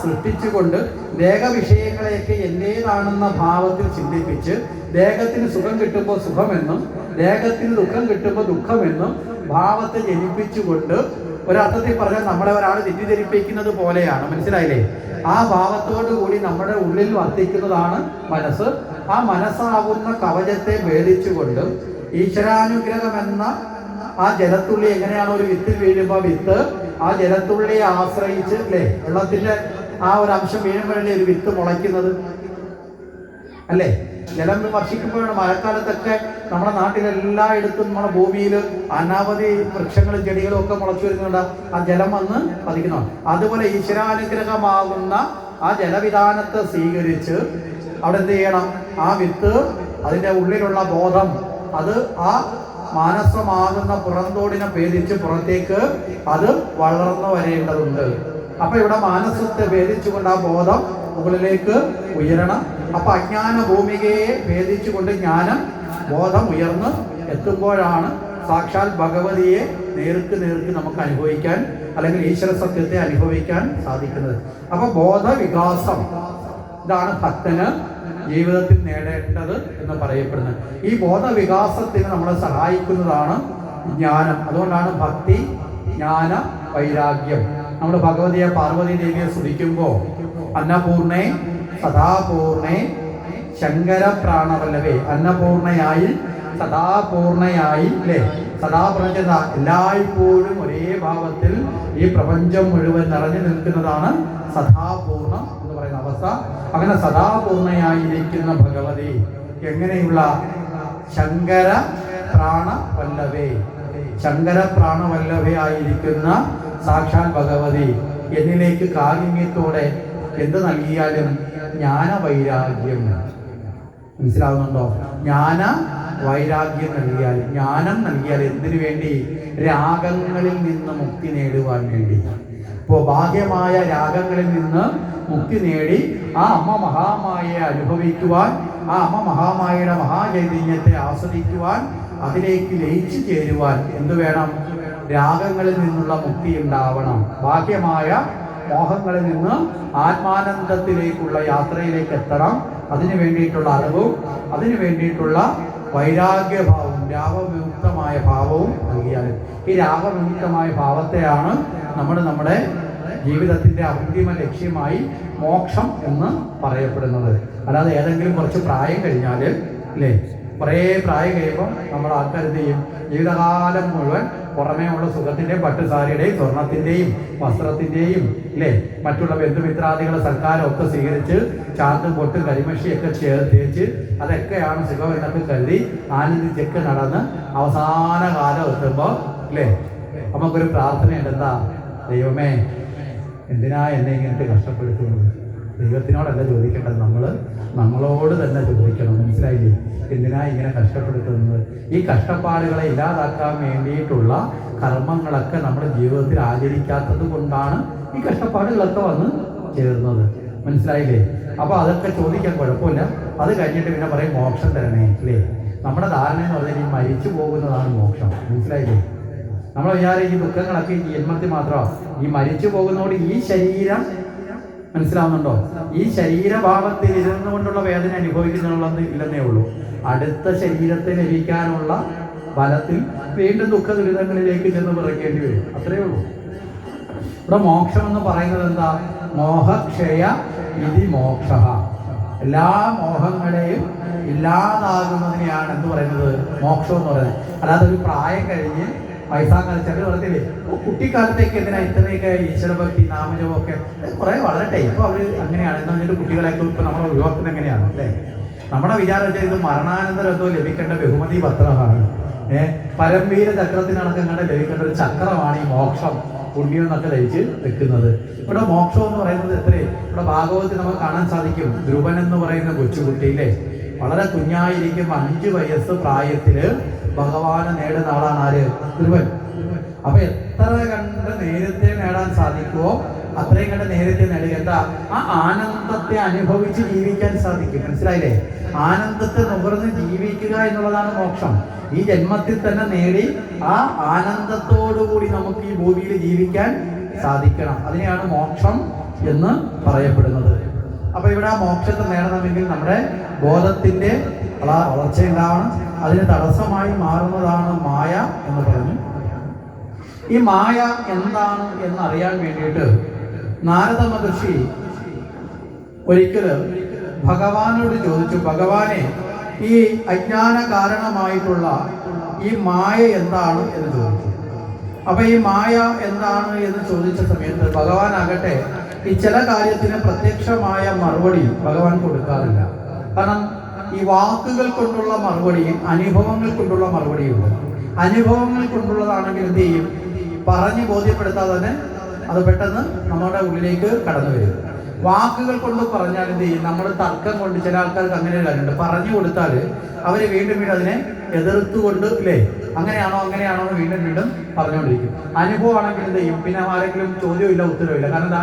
സൃഷ്ടിച്ചുകൊണ്ട് ദേഹവിഷയങ്ങളെയൊക്കെ എന്റേതാണെന്ന ഭാവത്തിൽ ചിന്തിപ്പിച്ച് ദേഹത്തിന് സുഖം കിട്ടുമ്പോൾ സുഖമെന്നും ദേഹത്തിന് ദുഃഖം കിട്ടുമ്പോൾ ദുഃഖമെന്നും ഭാവത്തെ ജനിപ്പിച്ചുകൊണ്ട് ഒരർത്ഥത്തിൽ പറഞ്ഞാൽ നമ്മളെ ഒരാൾ തെറ്റിദ്ധരിപ്പിക്കുന്നത് പോലെയാണ്. മനസ്സിലായില്ലേ? ആ ഭാവത്തോടു കൂടി നമ്മുടെ ഉള്ളിൽ വർത്തിക്കുന്നതാണ് മനസ്സ്. ആ മനസ്സാകുന്ന കവചത്തെ ഭേദിച്ചുകൊണ്ട് ഈശ്വരാനുഗ്രഹം എന്ന ആ ജലത്തുള്ളി എങ്ങനെയാണ് ഒരു വിത്തിൽ വീഴുമ്പോൾ വിത്ത് ആ ജലത്തുള്ളിയെ ആശ്രയിച്ച് അല്ലേ, വെള്ളത്തിന്റെ ആ ഒരു അംശം വീഴുമ്പോഴല്ലേ ഒരു വിത്ത് മുളയ്ക്കുന്നത് അല്ലേ? ജലം വർഷിക്കുമ്പോഴാണ്. മഴക്കാലത്തൊക്കെ നമ്മുടെ നാട്ടിലെല്ലായിടത്തും നമ്മുടെ ഭൂമിയിൽ അനാവധി വൃക്ഷങ്ങളും ചെടികളും ഒക്കെ മുളച്ചു വരുന്നുണ്ട്. ആ ജലം വന്ന് പതിക്കുന്നതാണ്. അതുപോലെ ഈശ്വരാനുഗ്രഹമാകുന്ന ആ ജലവിധാനത്തെ സ്വീകരിച്ച് അവിടെ എന്ത് ചെയ്യണം? ആ വിത്ത് അതിൻ്റെ ഉള്ളിലുള്ള ബോധം അത് ആ മാനസമാകുന്ന പുറന്തോടിനെ ഭേദിച്ച് പുറത്തേക്ക് അത് വളർന്നു വരേണ്ടതുണ്ട്. അപ്പൊ ഇവിടെ മാനസത്തെ ഭേദിച്ചുകൊണ്ട് ആ ബോധം മുകളിലേക്ക് ഉയരണം. അപ്പൊ അജ്ഞാന ഭൂമികയെ ഭേദിച്ചുകൊണ്ട് ജ്ഞാനം ബോധം ഉയർന്ന് എത്തുമ്പോഴാണ് സാക്ഷാൽ ഭഗവതിയെ നേർക്ക് നമുക്ക് അനുഭവിക്കാൻ, അല്ലെങ്കിൽ ഈശ്വര സത്യത്തെ അനുഭവിക്കാൻ സാധിക്കുന്നത്. അപ്പൊ ബോധവികാസം ഇതാണ് ഭക്തന് ജീവിതത്തിൽ നേടേണ്ടത് എന്ന് പറയപ്പെടുന്നത്. ഈ ബോധവികാസത്തിന് നമ്മളെ സഹായിക്കുന്നതാണ് ജ്ഞാനം. അതുകൊണ്ടാണ് ഭക്തി, ജ്ഞാന, വൈരാഗ്യം. നമ്മൾ ഭഗവതിയെ പാർവതി ദേവിയെ സ്തുതിക്കുമ്പോൾ അന്നപൂർണേ സദാപൂർണേ ശങ്കര പ്രാണവല്ലവേ, അന്നപൂർണയായി സദാപൂർണയായി അല്ലേ, സദാപ്രജത എല്ലായ്പ്പോഴും ഒരേ ഭാവത്തിൽ ഈ പ്രപഞ്ചം മുഴുവൻ നിറഞ്ഞു നിൽക്കുന്നതാണ് സദാപൂർണം എന്ന് പറയുന്ന അവസ്ഥ. അങ്ങനെ സദാപൂർണയായിരിക്കുന്ന ഭഗവതി എങ്ങനെയുള്ള ശങ്കര പ്രാണവല്ലവേ, ശങ്കര പ്രാണവല്ലഭേ ആയിരിക്കുന്ന സാക്ഷാൽ ഭഗവതി എന്നിലേക്ക് കാരുണ്യത്തോടെ എന്ത് നൽകിയാലും ജ്ഞാന വൈരാഗ്യം. മനസ്സിലാവുന്നുണ്ടോ? ജ്ഞാന വൈരാഗ്യം നൽകിയാൽ, ജ്ഞാനം നൽകിയാൽ എന്തിനു വേണ്ടി? രാഗങ്ങളിൽ നിന്ന് മുക്തി നേടുവാൻ വേണ്ടി. ഇപ്പോൾ ബാഹ്യമായ രാഗങ്ങളിൽ നിന്ന് മുക്തി നേടി ആ അമ്മ മഹാമായയെ അനുഭവിക്കുവാൻ, ആ അമ്മ മഹാമായയുടെ മഹാചൈതന്യത്തെ ആസ്വദിക്കുവാൻ, അതിലേക്ക് ലയിച്ചു ചേരുവാൻ എന്തു വേണം? രാഗങ്ങളിൽ നിന്നുള്ള മുക്തി ഉണ്ടാവണം. ബാഹ്യമായ മോഹങ്ങളിൽ നിന്ന് ആത്മാനന്ദത്തിലേക്കുള്ള യാത്രയിലേക്ക് എത്തണം. അതിനു വേണ്ടിയിട്ടുള്ള അറിവും അതിനു വേണ്ടിയിട്ടുള്ള വൈരാഗ്യഭാവവും രാഗവിമുക്തമായ ഭാവവും നൽകിയാൽ, ഈ രാഗവിമുക്തമായ ഭാവത്തെയാണ് നമ്മുടെ ജീവിതത്തിൻ്റെ അന്തിമ ലക്ഷ്യമായി മോക്ഷം എന്ന് പറയപ്പെടുന്നത്. അല്ലാതെ ഏതെങ്കിലും കുറച്ച് പ്രായം കഴിഞ്ഞാൽ അല്ലേ, കുറേ പ്രായം കഴിയുമ്പോൾ നമ്മൾ ആൾക്കാർ എന്ത് ചെയ്യും, ജീവിതകാലം മുഴുവൻ പുറമേ ഉള്ള സുഖത്തിൻ്റെയും പട്ടുസാരിയുടെയും സ്വർണത്തിൻ്റെയും വസ്ത്രത്തിൻ്റെയും അല്ലേ മറ്റുള്ള ബന്ധുമിത്രാദികളെ സൽക്കാരമൊക്കെ സ്വീകരിച്ച് ചാന്തും പൊട്ടും കരിമഷിയൊക്കെ തേച്ച് അതൊക്കെയാണ് സുഖമെന്നൊക്കെ കരുതി ആനന്ദിച്ചൊക്കെ നടന്ന് അവസാന കാലം എത്തുമ്പോൾ അല്ലേ നമുക്കൊരു പ്രാർത്ഥനയുണ്ട്, എന്താ, ദൈവമേ എന്തിനാ എന്നെ ഇങ്ങനത്തെ കഷ്ടപ്പെടുത്തുന്നത്? ദൈവത്തിനോടല്ല ചോദിക്കേണ്ടത്, നമ്മളോട് തന്നെ ചോദിക്കണം. മനസ്സിലായില്ലേ? എന്തിനാ ഇങ്ങനെ കഷ്ടപ്പെടുത്തുന്നത്? ഈ കഷ്ടപ്പാടുകളെ ഇല്ലാതാക്കാൻ വേണ്ടിയിട്ടുള്ള കർമ്മങ്ങളൊക്കെ നമ്മുടെ ജീവിതത്തിൽ ആചരിക്കാത്തത് കൊണ്ടാണ് ഈ കഷ്ടപ്പാടുകളൊക്കെ വന്ന് ചേർന്നത്. മനസ്സിലായില്ലേ? അപ്പോൾ അതൊക്കെ ചോദിക്കാൻ കുഴപ്പമില്ല. അത് കഴിഞ്ഞിട്ട് പിന്നെ പറയും മോക്ഷം തരണേ അല്ലേ. നമ്മുടെ ധാരണ എന്ന് പറഞ്ഞാൽ ഈ മരിച്ചു പോകുന്നതാണ് മോക്ഷം. മനസ്സിലായില്ലേ? നമ്മൾ വിചാരം ഈ ദുഃഖങ്ങളൊക്കെ ഈ ജന്മത്തിൽ മാത്രമാണ്. ഈ മരിച്ചു പോകുന്നതോട് ഈ ശരീരം, മനസ്സിലാവുന്നുണ്ടോ, ഈ ശരീരഭാവത്തിൽ ഇരുന്നു കൊണ്ടുള്ള വേദന അനുഭവിക്കുന്നുള്ളത് ഇല്ലെന്നേ ഉള്ളൂ. അടുത്ത ശരീരത്തെ ലഭിക്കാനുള്ള ഫലത്തിൽ വീണ്ടും ദുഃഖ ദുരിതങ്ങളിലേക്ക് ചെന്ന് പിറക്കേണ്ടി വരും. അത്രയേ ഉള്ളൂ. ഇവിടെ മോക്ഷം എന്ന് പറയുന്നത് എന്താ? മോഹക്ഷയ ഇതി മോക്ഷ. എല്ലാ മോഹങ്ങളെയും ഇല്ലാതാകുന്നതിനെയാണ് എന്ത് പറയുന്നത്? മോക്ഷം എന്ന് പറയുന്നത്. അല്ലാതെ ഒരു പ്രായം കഴിഞ്ഞ് വയസ്സാകാലം ചില പറഞ്ഞില്ലേ, കുട്ടിക്കാലത്തേക്ക് എന്തിനാ ഇത്രയൊക്കെ ഈശ്വരഭക്തി നാമജപമൊക്കെ കുറേ വളരട്ടെ. ഇപ്പോൾ അവർ അങ്ങനെയാണ് എന്ന് പറഞ്ഞിട്ട് കുട്ടികളെയൊക്കെ ഇപ്പം നമ്മളെ ഒഴിവാക്കുന്നത് എങ്ങനെയാണ് അല്ലേ? നമ്മുടെ വിചാരം വെച്ചാൽ ഇത് മരണാനന്തരം എന്തോ ലഭിക്കേണ്ട ബഹുമതി പത്രമാണ്. പരംവീര ചക്രത്തിനടക്കം കണ്ട് ലഭിക്കേണ്ട ഒരു ചക്രമാണ് ഈ മോക്ഷം, പുണ്യം എന്നൊക്കെ ധരിച്ച് വെക്കുന്നത്. ഇവിടെ മോക്ഷം എന്ന് പറയുന്നത് എത്രയും ഇവിടെ ഭാഗവതത്തിൽ നമുക്ക് കാണാൻ സാധിക്കും. ധ്രുവൻ എന്ന് പറയുന്ന കൊച്ചുകുട്ടിയിലെ വളരെ കുഞ്ഞായിരിക്കും 5 വയസ്സ് പ്രായത്തില് ഭഗവാനെ നേടുന്ന ആളാണ് ആര്? ധ്രുവൻ. അപ്പൊ എത്ര കണ്ട് നേരത്തെ നേടാൻ സാധിക്കുമോ അത്രയും കണ്ട് നേരത്തെ നേടുക. എന്താ? ആ ആനന്ദത്തെ അനുഭവിച്ച് ജീവിക്കാൻ സാധിക്കും. മനസ്സിലായില്ലേ? ആനന്ദത്തെ നുകർന്ന് ജീവിക്കുക എന്നുള്ളതാണ് മോക്ഷം. ഈ ജന്മത്തിൽ തന്നെ നേടി ആ ആനന്ദത്തോടുകൂടി നമുക്ക് ഈ ഭൂമിയിൽ ജീവിക്കാൻ സാധിക്കണം. അതിനെയാണ് മോക്ഷം എന്ന് പറയപ്പെടുന്നത്. അപ്പൊ ഇവിടെ ആ മോക്ഷത്തെ നേടണമെങ്കിൽ നമ്മുടെ ബോധത്തിന്റെ വളർച്ച ഉണ്ടാവണം. അതിന് തടസ്സമായി മാറുന്നതാണ് മായ എന്ന് പറഞ്ഞു. ഈ മായ എന്താണ് എന്നറിയാൻ വേണ്ടിയിട്ട് നാരദ മഹർഷി ഒരിക്കല് ഭഗവാനോട് ചോദിച്ചു, ഭഗവാനെ ഈ അജ്ഞാന കാരണമായിട്ടുള്ള ഈ മായ എന്താണ് എന്ന് ചോദിച്ചു. അപ്പൊ ഈ മായ എന്താണ് എന്ന് ചോദിച്ച സമയത്ത് ഭഗവാനാകട്ടെ ഈ ചില കാര്യത്തിന് പ്രത്യക്ഷമായ മറുപടി ഭഗവാൻ കൊടുക്കാറില്ല. കാരണം ഈ വാക്കുകൾ കൊണ്ടുള്ള മറുപടിയും അനുഭവങ്ങൾ കൊണ്ടുള്ള മറുപടിയുണ്ട്. അനുഭവങ്ങൾ കൊണ്ടുള്ളതാണെങ്കിൽ എന്ത് ചെയ്യും? പറഞ്ഞ് ബോധ്യപ്പെടുത്താതെ തന്നെ അത് പെട്ടെന്ന് നമ്മുടെ ഉള്ളിലേക്ക് കടന്നു വരും. വാക്കുകൾ കൊണ്ട് പറഞ്ഞാൽ എന്ത് ചെയ്യും? നമ്മൾ തർക്കം കൊണ്ട്, ചില ആൾക്കാർക്ക് അങ്ങനെ ഒരു കാര്യമുണ്ട്, പറഞ്ഞു കൊടുത്താൽ അവർ വീണ്ടും അതിനെ എതിർത്തുകൊണ്ട് ഇല്ലേ അങ്ങനെയാണോ എന്ന് വീണ്ടും പറഞ്ഞുകൊണ്ടിരിക്കും. അനുഭവമാണെങ്കിൽ എന്ത് ചെയ്യും? പിന്നെ ആരെങ്കിലും ചോദ്യമില്ല ഉത്തരവില്ല. കാരണം അത്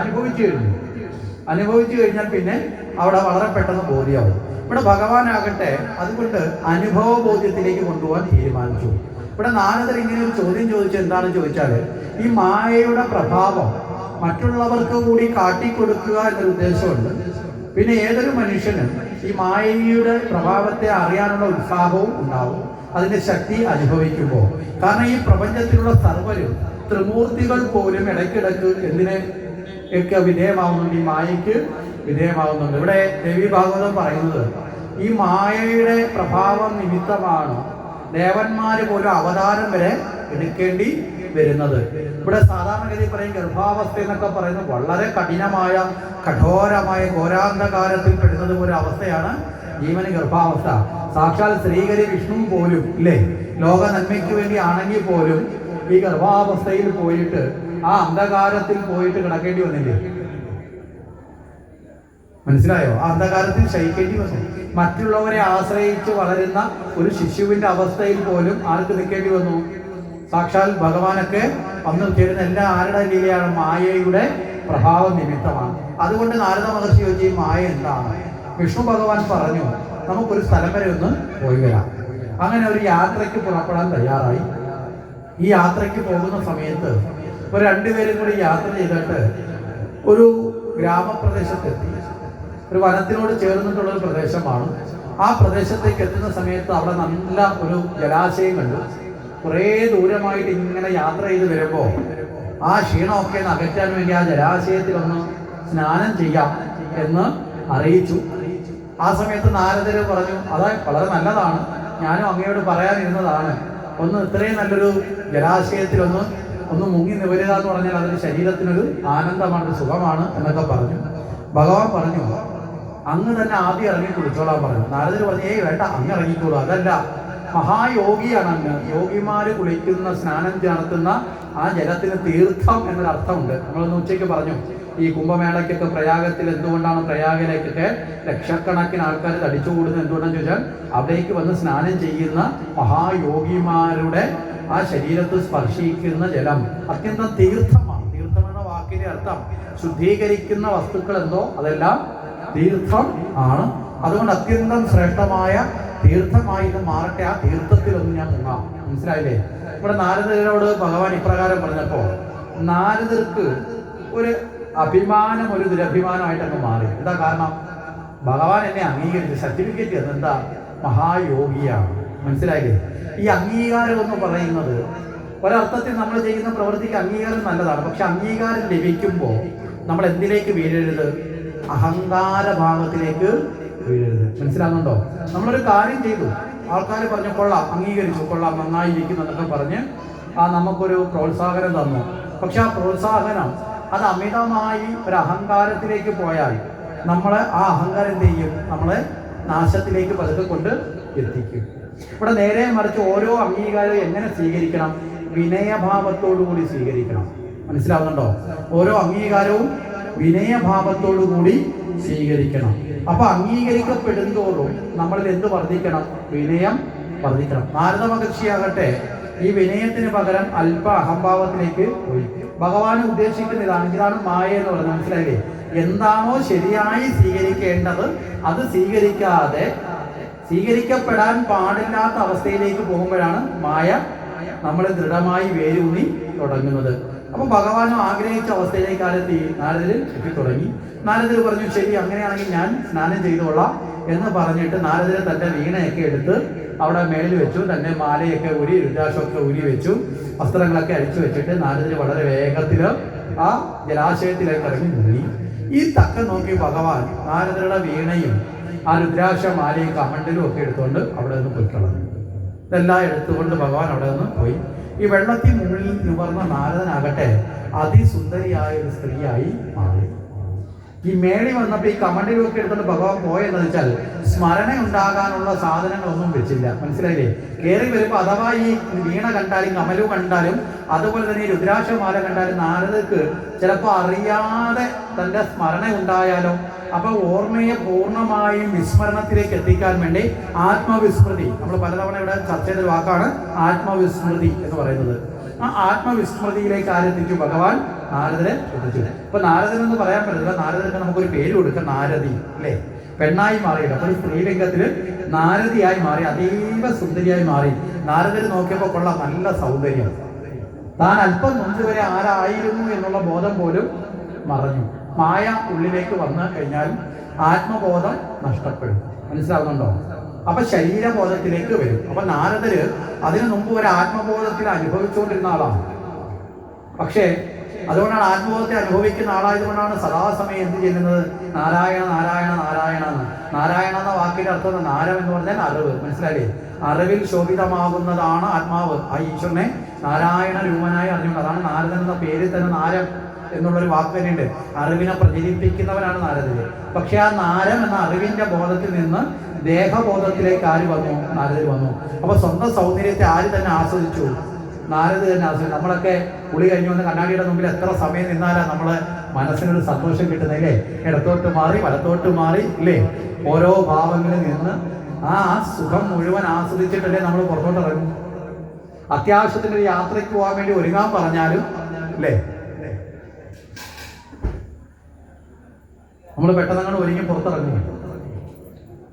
അനുഭവിച്ചു കഴിഞ്ഞാൽ പിന്നെ അവിടെ വളരെ പെട്ടെന്ന് ബോധ്യമാവും. ഇവിടെ ഭഗവാനാകട്ടെ അതുകൊണ്ട് അനുഭവ ബോധ്യത്തിലേക്ക് കൊണ്ടുപോകാൻ തീരുമാനിച്ചു. ഇവിടെ നാരദർ ഇങ്ങനെ ഒരു ചോദ്യം ചോദിച്ചു. എന്താണെന്ന് ചോദിച്ചാൽ ഈ മായയുടെ പ്രഭാവം മറ്റുള്ളവർക്ക് കൂടി കാട്ടിക്കൊടുക്കുക എന്നൊരു ഉദ്ദേശമുണ്ട്. പിന്നെ ഏതൊരു മനുഷ്യനും ഈ മായയുടെ പ്രഭാവത്തെ അറിയാനുള്ള ഉത്സാഹവും ഉണ്ടാവും, അതിന്റെ ശക്തി അനുഭവിക്കുമ്പോൾ. കാരണം ഈ പ്രപഞ്ചത്തിലുള്ള സർവ്വരും ത്രിമൂർത്തികൾ പോലും ഇടയ്ക്കിടയ്ക്ക് എന്തിനെ ഒക്കെ വിധേയമാവുന്നുണ്ട്? ഈ മായയ്ക്ക് വിധേയമാവുന്നുണ്ട്. ഇവിടെ ദേവി ഭാഗവതം പറയുന്നത് ഈ മായയുടെ പ്രഭാവം നിമിത്തമാണ് ദേവന്മാര് പോലും അവതാരം വരെ എടുക്കേണ്ടി വരുന്നത്. ഇവിടെ സാധാരണഗതി പറയും ഗർഭാവസ്ഥ എന്നൊക്കെ പറയുന്നത് വളരെ കഠിനമായ കഠോരമായ ഘോരാന്ധകാരത്തിൽ പെടുന്നത് പോലെ അവസ്ഥയാണ് ജീവന് ഗർഭാവസ്ഥ. സാക്ഷാൽ ശ്രീഹരി വിഷ്ണു പോലും ഇല്ലേ ലോക നന്മയ്ക്ക് വേണ്ടി ആണെങ്കിൽ പോലും ഈ ഗർഭാവസ്ഥയിൽ പോയിട്ട് ആ അന്ധകാരത്തിൽ പോയിട്ട് കിടക്കേണ്ടി വന്നില്ലേ? മനസ്സിലായോ? ആ അന്ധകാരത്തിൽ ശയിക്കേണ്ടി വന്നു. മറ്റുള്ളവരെ ആശ്രയിച്ച് വളരുന്ന ഒരു ശിശുവിന്റെ അവസ്ഥയിൽ പോലും ആർക്ക് നിൽക്കേണ്ടി വന്നു? സാക്ഷാൽ ഭഗവാനൊക്കെ വന്നു ചേരുന്ന എല്ലാ ആരുടെ ലീലയാണ്? മായയുടെ പ്രഭാവം നിമിത്തമാണ്. അതുകൊണ്ട് നാരദ മഹർഷി ചോദിച്ചു, ഈ മായ എന്താണ്? വിഷ്ണു ഭഗവാൻ പറഞ്ഞു, നമുക്കൊരു സ്ഥലം വരെ ഒന്ന് പോയി വരാം. അങ്ങനെ ഒരു യാത്രയ്ക്ക് പുറപ്പെടാൻ തയ്യാറായി. ഈ യാത്രയ്ക്ക് പോകുന്ന സമയത്ത് ഒരു 2 പേരും കൂടി യാത്ര ചെയ്തിട്ട് ഒരു ഗ്രാമപ്രദേശത്തെത്തി. ഒരു വനത്തിനോട് ചേർന്നിട്ടുള്ള ഒരു പ്രദേശമാണ്. ആ പ്രദേശത്തേക്ക് എത്തുന്ന സമയത്ത് അവിടെ നല്ല ഒരു ജലാശയം കണ്ടു. കുറേ ദൂരമായിട്ട് ഇങ്ങനെ യാത്ര ചെയ്ത് വരുമ്പോൾ ആ ക്ഷീണമൊക്കെ അകറ്റാൻ വേണ്ടി ആ ജലാശയത്തിലൊന്ന് സ്നാനം ചെയ്യാം എന്ന് അറിയിച്ചു. ആ സമയത്ത് നാരദര് പറഞ്ഞു, അത് വളരെ നല്ലതാണ്, ഞാനും അങ്ങയോട് പറയാനിരുന്നതാണ്, ഒന്ന് ഇത്രയും നല്ലൊരു ജലാശയത്തിലൊന്ന് മുങ്ങി നിവരുക എന്ന് പറഞ്ഞാൽ അതൊരു ശരീരത്തിനൊരു ആനന്ദമാണ്, സുഖമാണ് എന്നൊക്കെ പറഞ്ഞു. ഭഗവാൻ പറഞ്ഞു, അങ്ങ് തന്നെ ആദ്യം ഇറങ്ങി കുളിച്ചോളാൻ പറഞ്ഞു. നാരദര് പറഞ്ഞു, ഏയ് വേണ്ട, അങ്ങ് ഇറങ്ങിക്കോളൂ, അതല്ല, മഹായോഗിയാണ് അങ്ങ്. യോഗിമാര് കുളിക്കുന്ന, സ്നാനം നടത്തുന്ന ആ ജലത്തിന് തീർത്ഥം എന്നൊരർത്ഥമുണ്ട്. നമ്മളൊന്ന് ഉച്ചയ്ക്ക് പറഞ്ഞു, ഈ കുംഭമേളയ്ക്കൊക്കെ പ്രയാഗത്തിൽ എന്തുകൊണ്ടാണ് പ്രയാഗിലേക്കൊക്കെ ലക്ഷക്കണക്കിന് ആൾക്കാർ തടിച്ചുകൂടുന്നത് എന്തുകൊണ്ടാണെന്ന് ചോദിച്ചാൽ അവിടേക്ക് വന്ന് സ്നാനം ചെയ്യുന്ന മഹായോഗിമാരുടെ ആ ശരീരത്തിൽ സ്പർശിക്കുന്ന ജലം അത്യന്തം തീർത്ഥമാണ്. തീർത്ഥം എന്ന വാക്കിന്റെ അർത്ഥം ശുദ്ധീകരിക്കുന്ന വസ്തുക്കൾ എന്തോ അതെല്ലാം തീർത്ഥം ആണ്. അതുകൊണ്ട് അത്യന്തം ശ്രേഷ്ഠമായ തീർത്ഥമായി ഇത് മാറട്ടെ, ആ തീർത്ഥത്തിലൊന്നും ഞാൻ മുങ്ങാം. മനസ്സിലായില്ലേ? ഇവിടെ നാരദരോട് ഭഗവാൻ ഇപ്രകാരം പറഞ്ഞപ്പോ നാരദർക്ക് ഒരു അഭിമാനം, ഒരു ദുരഭിമാനമായിട്ടങ്ങ് മാറി. എന്താ കാരണം? ഭഗവാൻ എന്നെ അംഗീകരിച്ച് സർട്ടിഫിക്കറ്റ് തന്നു, എന്താ, മഹായോഗിയാണ്. മനസ്സിലായില്ലേ? ഈ അംഗീകാരം എന്ന് പറയുന്നത് ഒരർത്ഥത്തിൽ നമ്മൾ ചെയ്യുന്ന പ്രവൃത്തിക്ക് അംഗീകാരം നല്ലതാണ്. പക്ഷെ അംഗീകാരം ലഭിക്കുമ്പോൾ നമ്മൾ എന്തിലേക്ക് വീഴരുത്? അഹങ്കാര ഭാവത്തിലേക്ക് വീഴരുത്. മനസ്സിലാകുന്നുണ്ടോ? നമ്മളൊരു കാര്യം ചെയ്തു, ആൾക്കാർ പറഞ്ഞു കൊള്ളാം, അംഗീകരിച്ചു, കൊള്ളാം, നന്നായിരിക്കുന്നു എന്നൊക്കെ പറഞ്ഞ് നമുക്കൊരു പ്രോത്സാഹനം തന്നു. പക്ഷെ ആ പ്രോത്സാഹനം അത് അമിതമായി ഒരു അഹങ്കാരത്തിലേക്ക് പോയാൽ നമ്മളെ ആ അഹങ്കാരം എന്ത് ചെയ്യും? നമ്മളെ നാശത്തിലേക്ക് പതുക്കെ കൊണ്ട് എത്തിക്കും. ഇവിടെ നേരെ മറിച്ച് ഓരോ അംഗീകാരവും എങ്ങനെ സ്വീകരിക്കണം? വിനയഭാവത്തോടു കൂടി സ്വീകരിക്കണം. മനസ്സിലാവുന്നുണ്ടോ? ഓരോ അംഗീകാരവും വിനയഭാവത്തോടു കൂടി സ്വീകരിക്കണം. അപ്പൊ അംഗീകരിക്കപ്പെടുന്തോറും നമ്മളിൽ എന്ത് വർദ്ധിക്കണം? വിനയം വർദ്ധിക്കണം. നാരദ മഹർഷിയാകട്ടെ ഈ വിനയത്തിന് പകരം അല്പ അഹംഭാവത്തിലേക്ക് പോയി. ഭഗവാൻ ഉദ്ദേശിക്കുന്ന ഇതാണ് മായ എന്ന് പറയുന്നത്. മനസ്സിലായില്ലേ? എന്താണോ ശരിയായി സ്വീകരിക്കേണ്ടത് അത് സ്വീകരിക്കാതെ സ്വീകരിക്കപ്പെടാൻ പാടില്ലാത്ത അവസ്ഥയിലേക്ക് പോകുമ്പോഴാണ് മായ നമ്മളെ ദൃഢമായി വേരൂന്നി തുടങ്ങുന്നത്. അപ്പൊ ഭഗവാനും ആഗ്രഹിച്ച അവസ്ഥയിലേക്ക് ആരെത്തി? നാരദര് എത്തിത്തുടങ്ങി. നാരദര് പറഞ്ഞു, ശരി, അങ്ങനെയാണെങ്കിൽ ഞാൻ സ്നാനം ചെയ്തോളാം എന്ന് പറഞ്ഞിട്ട് നാരദര് തന്റെ വീണയൊക്കെ എടുത്ത് അവിടെ മേളിൽ വെച്ചു, തന്റെ മാലയൊക്കെ ഊരി, രുദ്രാക്ഷമൊക്കെ ഊരി വെച്ചു, വസ്ത്രങ്ങളൊക്കെ അഴിച്ചു വെച്ചിട്ട് നാരദര് വളരെ വേഗത്തില് ആ ജലാശയത്തിലേക്ക് ഇറങ്ങി മുങ്ങി. ഈ തക്കം നോക്കി ഭഗവാൻ നാരദരുടെ വീണയും ആ രുദ്രാക്ഷ മാലയും കമണ്ടലും ഒക്കെ എടുത്തുകൊണ്ട് അവിടെ നിന്ന് പോയി കളഞ്ഞു. ഇതെല്ലാം എടുത്തുകൊണ്ട് ഭഗവാൻ അവിടെ നിന്ന് പോയി. ഈ വെള്ളത്തിൽ മുങ്ങി നിവർന്ന നാരദനാകട്ടെ അതിസുന്ദരിയായ ഒരു സ്ത്രീയായി മാറി. ഈ മേളി വന്നപ്പോൾ ഈ കമണ്ടലൊക്കെ എടുത്തുകൊണ്ട് ഭഗവാൻ പോയെന്ന് വെച്ചാൽ സ്മരണ ഉണ്ടാകാനുള്ള സാധനങ്ങളൊന്നും വെച്ചില്ല. മനസ്സിലായില്ലേ? കയറി വരുമ്പോൾ അഥവാ ഈ വീണ കണ്ടാലും കമലു കണ്ടാലും അതുപോലെ തന്നെ ഈ രുദ്രാക്ഷമാല കണ്ടാലും നാരദർക്ക് ചിലപ്പോൾ അറിയാതെ തന്റെ സ്മരണ ഉണ്ടായാലോ. അപ്പൊ ഓർമ്മയെ പൂർണ്ണമായും വിസ്മരണത്തിലേക്ക് എത്തിക്കാൻ വേണ്ടി ആത്മവിസ്മൃതി, നമ്മൾ പലതവണ ഇവിടെ ചർച്ച ചെയ്ത വാക്കാണ് ആത്മവിസ്മൃതി എന്ന് പറയുന്നത്. ആ ആത്മവിസ്മൃതിയിലേക്ക് ആരെത്തിച്ചു? ഭഗവാൻ നാരദരെ എത്തിച്ചു. ഇപ്പൊ നാരദൻ എന്ന് പറയാൻ പറ്റില്ല, നാരദർക്ക് നമുക്കൊരു പേര് കൊടുക്കാം, നാരദി, അല്ലേ? പെണ്ണായി മാറിയില്ല, അപ്പൊ സ്ത്രീലിംഗത്തില് നാരദിയായി മാറി, അതീവ സുന്ദരിയായി മാറി. നാരദര് നോക്കിയപ്പോ കൊള്ളാം, നല്ല സൗന്ദര്യം. താൻ അല്പം മുൻപ് വരെ ആരായിരുന്നു എന്നുള്ള ബോധം പോലും മറഞ്ഞു. മായ ഉള്ളിലേക്ക് വന്നു കഴിഞ്ഞാൽ ആത്മബോധം നഷ്ടപ്പെടും. മനസ്സിലാവുന്നുണ്ടോ? അപ്പൊ ശരീരബോധത്തിലേക്ക് വരും. അപ്പൊ നാരദര് അതിനു മുമ്പ് ഒരു ആത്മബോധത്തിൽ അനുഭവിച്ചുകൊണ്ടിരുന്ന ആളാണ്. പക്ഷേ അതുകൊണ്ടാണ് ആത്മബോധത്തെ അനുഭവിക്കുന്ന ആളായതുകൊണ്ടാണ് സദാസമയം എന്ത് ചെയ്യുന്നത്? നാരായണ നാരായണ നാരായണ എന്ന്. നാരായണ എന്ന വാക്കിന്റെ അർത്ഥം നാരം എന്ന് പറഞ്ഞാൽ അറിവ്. മനസ്സിലായില്ലേ? അറിവിൽ ശോഭിതമാകുന്നതാണ് ആത്മാവ്. ആ ഈശ്വരനെ നാരായണ രൂപനായി അറിഞ്ഞുകൊണ്ട്, അതാണ് നാരദൻ എന്ന പേരിൽ തന്നെ നാരം എന്നുള്ളൊരു വാക്ക് തന്നെയുണ്ട്. അറിവിനെ പ്രചരിപ്പിക്കുന്നവരാണ് നാരദര്. പക്ഷെ ആ നാരം എന്ന അറിവിന്റെ ബോധത്തിൽ നിന്ന് ദേഹബോധത്തിലേക്ക് ആര് വന്നു? നാരദർ വന്നു. അപ്പൊ സ്വന്തം സൗന്ദര്യത്തെ ആര് തന്നെ ആസ്വദിച്ചു? നാരദ് തന്നെ ആസ്വദിച്ചു. നമ്മളൊക്കെ കുളി കഴിഞ്ഞു വന്ന് കണ്ണാടിയുടെ മുമ്പിൽ എത്ര സമയം നിന്നാലാ നമ്മളെ മനസ്സിനൊരു സന്തോഷം കിട്ടുന്നില്ലേ? ഇടത്തോട്ട് മാറി വലത്തോട്ട് മാറി, ഇല്ലേ? ഓരോ ഭാവങ്ങളിൽ നിന്ന് ആ സുഖം മുഴുവൻ ആസ്വദിച്ചിട്ടല്ലേ നമ്മൾ പുറത്തോട്ട് ഇറങ്ങും. അത്യാവശ്യത്തിന് ഒരു യാത്രയ്ക്ക് പോകാൻ വേണ്ടി ഒരുങ്ങാൻ പറഞ്ഞാലും, അല്ലേ, നമ്മൾ പെട്ടെന്ന് അങ്ങോട്ട് ഒരുങ്ങി പുറത്തിറങ്ങും.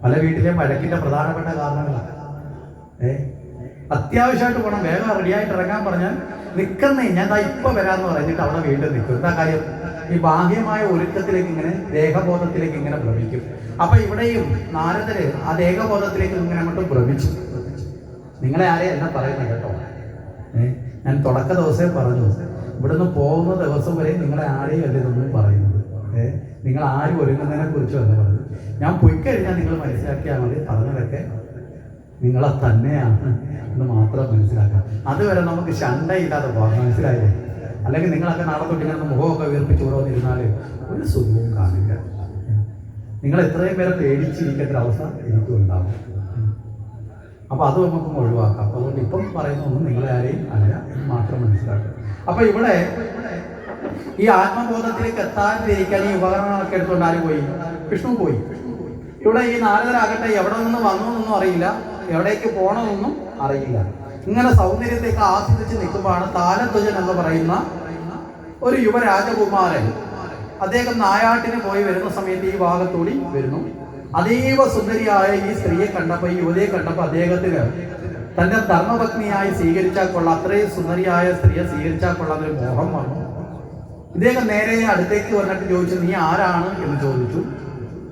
പല വീട്ടിലെയും വഴക്കിന്റെ പ്രധാനപ്പെട്ട കാരണങ്ങളാണ്. അത്യാവശ്യമായിട്ട് പോകണം, വേഗം റെഡിയായിട്ട് ഇറങ്ങാൻ പറഞ്ഞാൽ നിൽക്കുന്നേ, ഞാൻ ഇപ്പൊ വരാമെന്ന് പറഞ്ഞിട്ട് അവിടെ വീണ്ടും നിൽക്കും. എന്താ കാര്യം? ഈ ബാഹ്യമായ ഒരുക്കത്തിലേക്ക് ഇങ്ങനെ ദേഹബോധത്തിലേക്ക് ഇങ്ങനെ ഭ്രമിക്കും. അപ്പൊ ഇവിടെയും നാരദര് ആ ദേഹബോധത്തിലേക്ക് ഇങ്ങനെ അങ്ങോട്ട് ഭ്രമിച്ചു. നിങ്ങളെ ആരെയും എല്ലാം പറയുന്നത് കേട്ടോ. ഞാൻ തുടക്ക ദിവസമേ പറഞ്ഞു, ഇവിടുന്ന് പോകുന്ന ദിവസം വരെ നിങ്ങളെ ആരെയും അല്ല ഇതൊന്നും പറയുന്നത്. നിങ്ങൾ ആരും ഒരുങ്ങുന്നതിനെ കുറിച്ചുമല്ല പറഞ്ഞത്. ഞാൻ പോയിക്കഴിഞ്ഞാൽ നിങ്ങൾ മനസ്സിലാക്കിയാൽ മതി പറഞ്ഞതൊക്കെ നിങ്ങളെ തന്നെയാണ് എന്ന് മാത്രം മനസ്സിലാക്കാം. അതുവരെ നമുക്ക് ശണ്ടയില്ലാതെ പോകാം, മനസ്സിലായില്ലേ? അല്ലെങ്കിൽ നിങ്ങളൊക്കെ നാളെ തൊട്ട് ഇങ്ങനെ മുഖമൊക്കെ വീർപ്പിച്ച് ഓരോന്നിരുന്നാൽ ഒരു സുഖവും കാണില്ല. നിങ്ങൾ എത്രയും പേരെ പേടിച്ചിരിക്കേണ്ട അവസ്ഥ എനിക്കും ഉണ്ടാവും. അപ്പോൾ അത് നമുക്കും ഒഴിവാക്കാം. അപ്പോൾ അതുകൊണ്ട് ഇപ്പം പറയുന്നതൊന്നും നിങ്ങളെ ആരെയും അല്ല എന്ന് മാത്രം മനസ്സിലാക്കുക. അപ്പോൾ ഇവിടെ ഈ ആത്മബോധത്തിലേക്ക് എത്താതിരിക്കാൻ ഈ ഉപകരണങ്ങളൊക്കെ എടുത്തുകൊണ്ട് ആര് പോയി? വിഷ്ണു പോയി. ഇവിടെ ഈ നാരദരാകട്ടെ എവിടെ നിന്ന് വന്നു എന്നൊന്നും അറിയില്ല, എവിടേക്ക് പോകണമെന്നൊന്നും അറിയില്ല. ഇങ്ങനെ സൗന്ദര്യത്തേക്ക് ആസ്വദിച്ച് നിൽക്കുമ്പോഴാണ് താലധ്വജൻ എന്ന് പറയുന്ന ഒരു യുവരാജകുമാരൻ, അദ്ദേഹം നായാട്ടിന് പോയി വരുന്ന സമയത്ത് ഈ ഭാഗത്തൂടി വരുന്നു. അതീവ സുന്ദരിയായ ഈ സ്ത്രീയെ കണ്ടപ്പോൾ, ഈ യുവതിയെ കണ്ടപ്പോൾ അദ്ദേഹത്തിന് തന്റെ ധർമ്മപത്നിയായി സ്വീകരിച്ചാൽ കൊള്ളാം, അത്രയും സുന്ദരിയായ സ്ത്രീയെ സ്വീകരിച്ചാൽ കൊള്ളാന്നൊരു മോഹം വന്നു. ഇദ്ദേഹം നേരെ അടുത്തേക്ക് വന്നിട്ട് ചോദിച്ചു, നീ ആരാണ് എന്ന് ചോദിച്ചു.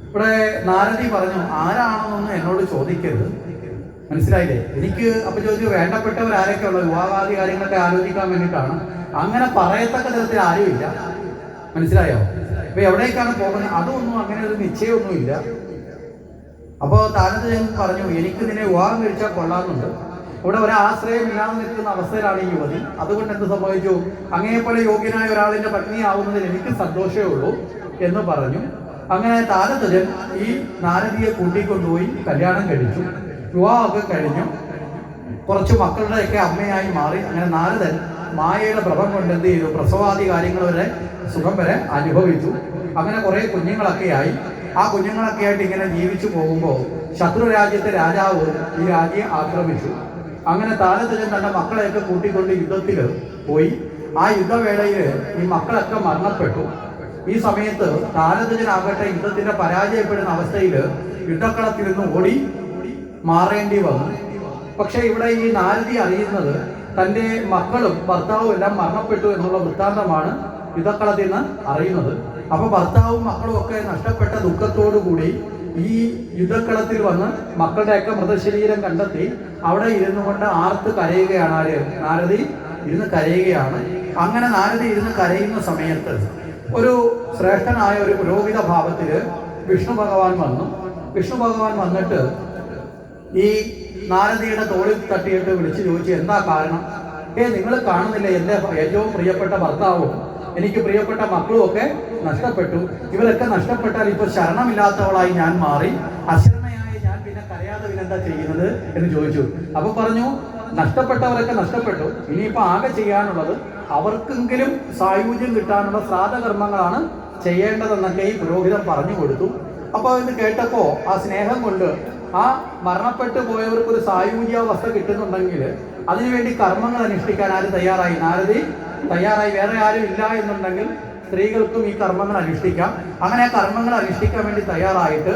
ഇവിടെ നാരദി പറഞ്ഞു, ആരാണെന്നൊന്നും എന്നോട് ചോദിക്കരുത്, മനസ്സിലായില്ലേ? എനിക്ക് അപ്പൊ ചോദിച്ചു, വേണ്ടപ്പെട്ടവരാരൊക്കെ ഉള്ളത്, വിവാഹാദി കാര്യങ്ങളൊക്കെ ആലോചിക്കാൻ വേണ്ടിയിട്ടാണ്. അങ്ങനെ പറയത്തക്ക തരത്തിൽ ആരുമില്ല, മനസ്സിലായോ? ഇപ്പൊ എവിടേക്കാണ് പോകുന്നത് അതൊന്നും അങ്ങനെ ഒരു നിശ്ചയമൊന്നുമില്ല. അപ്പോൾ താരതമ്യം പറഞ്ഞു, എനിക്ക് നിന്നെ വിവാഹം കഴിച്ചാൽ കൊള്ളാമെന്നുണ്ട്. ഇവിടെ ഒരാശ്രയം ഇല്ലാതെ നിൽക്കുന്ന അവസ്ഥയിലാണ് ഈ യുവതി. അതുകൊണ്ട് എന്ത് സംഭവിച്ചു? അങ്ങനെപ്പോലെ യോഗ്യനായ ഒരാളിന്റെ പത്നിയാവുന്നതിൽ എനിക്ക് സന്തോഷമേ ഉള്ളൂ എന്ന് പറഞ്ഞു. അങ്ങനെ താരതജൻ ഈ നാരദിയെ കൂട്ടിക്കൊണ്ടുപോയി കല്യാണം കഴിച്ചു. വിവാഹമൊക്കെ കഴിഞ്ഞു. കുറച്ച് മക്കളുടെയൊക്കെ അമ്മയായി മാറി. അങ്ങനെ നാരദൻ മായയുടെ പ്രഭം കൊണ്ട് എന്ത് ചെയ്തു? പ്രസവാദി കാര്യങ്ങൾ വരെ സുഖം വരെ അനുഭവിച്ചു. അങ്ങനെ കുറെ കുഞ്ഞുങ്ങളൊക്കെ ആയി. ആ കുഞ്ഞുങ്ങളൊക്കെ ആയിട്ട് ഇങ്ങനെ ജീവിച്ചു പോകുമ്പോൾ ശത്രു രാജ്യത്തെ രാജാവ് ഈ രാജ്യം ആക്രമിച്ചു. അങ്ങനെ താരതജൻ തന്റെ മക്കളെയൊക്കെ കൂട്ടിക്കൊണ്ട് യുദ്ധത്തിൽ പോയി. ആ യുദ്ധവേളയിൽ ഈ മക്കളൊക്കെ മരണപ്പെട്ടു. ഈ സമയത്ത് താരതജനാകട്ടെ യുദ്ധത്തിന്റെ പരാജയപ്പെടുന്ന അവസ്ഥയിൽ യുദ്ധക്കളത്തിൽ നിന്ന് ഓടി മാറേണ്ടി വന്നു. പക്ഷെ ഇവിടെ ഈ നാരദി അറിയുന്നത് തൻ്റെ മക്കളും ഭർത്താവും എല്ലാം മരണപ്പെട്ടു എന്നുള്ള വൃത്താന്തമാണ് യുദ്ധക്കളത്തിൽ നിന്ന് അറിയുന്നത്. അപ്പൊ ഭർത്താവും മക്കളും ഒക്കെ നഷ്ടപ്പെട്ട ദുഃഖത്തോടുകൂടി ഈ യുദ്ധക്കളത്തിൽ വന്ന് മക്കളുടെയൊക്കെ മൃതശരീരം കണ്ടെത്തി അവിടെ ഇരുന്നു കൊണ്ട് ആർത്ത് കരയുകയാണ്. ആര്? നാരദി ഇരുന്ന് കരയുകയാണ്. അങ്ങനെ നാരദി ഇരുന്ന് കരയുന്ന സമയത്ത് ഒരു ശ്രേഷ്ഠനായ ഒരു പുരോഹിത ഭാവത്തില് വിഷ്ണു ഭഗവാൻ വന്നു. വിഷ്ണു ഭഗവാൻ വന്നിട്ട് ഈ നാരദിയുടെ തോളിൽ തട്ടിയിട്ട് വിളിച്ചു ചോദിച്ചു, എന്താ കാരണം? നിങ്ങൾ കാണുന്നില്ല, എൻ്റെ ഏറ്റവും പ്രിയപ്പെട്ട ഭർത്താവും എനിക്ക് പ്രിയപ്പെട്ട മക്കളും ഒക്കെ നഷ്ടപ്പെട്ടു. ഇവരൊക്കെ നഷ്ടപ്പെട്ടാൽ ഇപ്പൊ ശരണമില്ലാത്തവളായി ഞാൻ മാറി, അശരണയായി ഞാൻ പിന്നെ കരയാതെ പിന്നെന്താ ചെയ്യുന്നത് എന്ന് ചോദിച്ചു. അപ്പൊ പറഞ്ഞു, നഷ്ടപ്പെട്ടവരൊക്കെ നഷ്ടപ്പെട്ടു, ഇനിയിപ്പോ ആകെ ചെയ്യാനുള്ളത് അവർക്കെങ്കിലും സായുജ്യം കിട്ടാനുള്ള ശ്രാദ്ധകർമ്മങ്ങളാണ് ചെയ്യേണ്ടതെന്നൊക്കെ ഈ പുരോഹിതൻ പറഞ്ഞു കൊടുത്തു. അപ്പോൾ ഇത് കേട്ടപ്പോ ആ സ്നേഹം കൊണ്ട് ആ മരണപ്പെട്ടു പോയവർക്കൊരു സായുജ്യാവസ്ഥ കിട്ടുന്നുണ്ടെങ്കിൽ അതിനുവേണ്ടി കർമ്മങ്ങൾ അനുഷ്ഠിക്കാൻ ആര് തയ്യാറായി? നാരദി തയ്യാറായി. വേറെ ആരും ഇല്ല എന്നുണ്ടെങ്കിൽ സ്ത്രീകൾക്കും ഈ കർമ്മങ്ങൾ അനുഷ്ഠിക്കാം. അങ്ങനെ ആ കർമ്മങ്ങൾ അനുഷ്ഠിക്കാൻ വേണ്ടി തയ്യാറായിട്ട്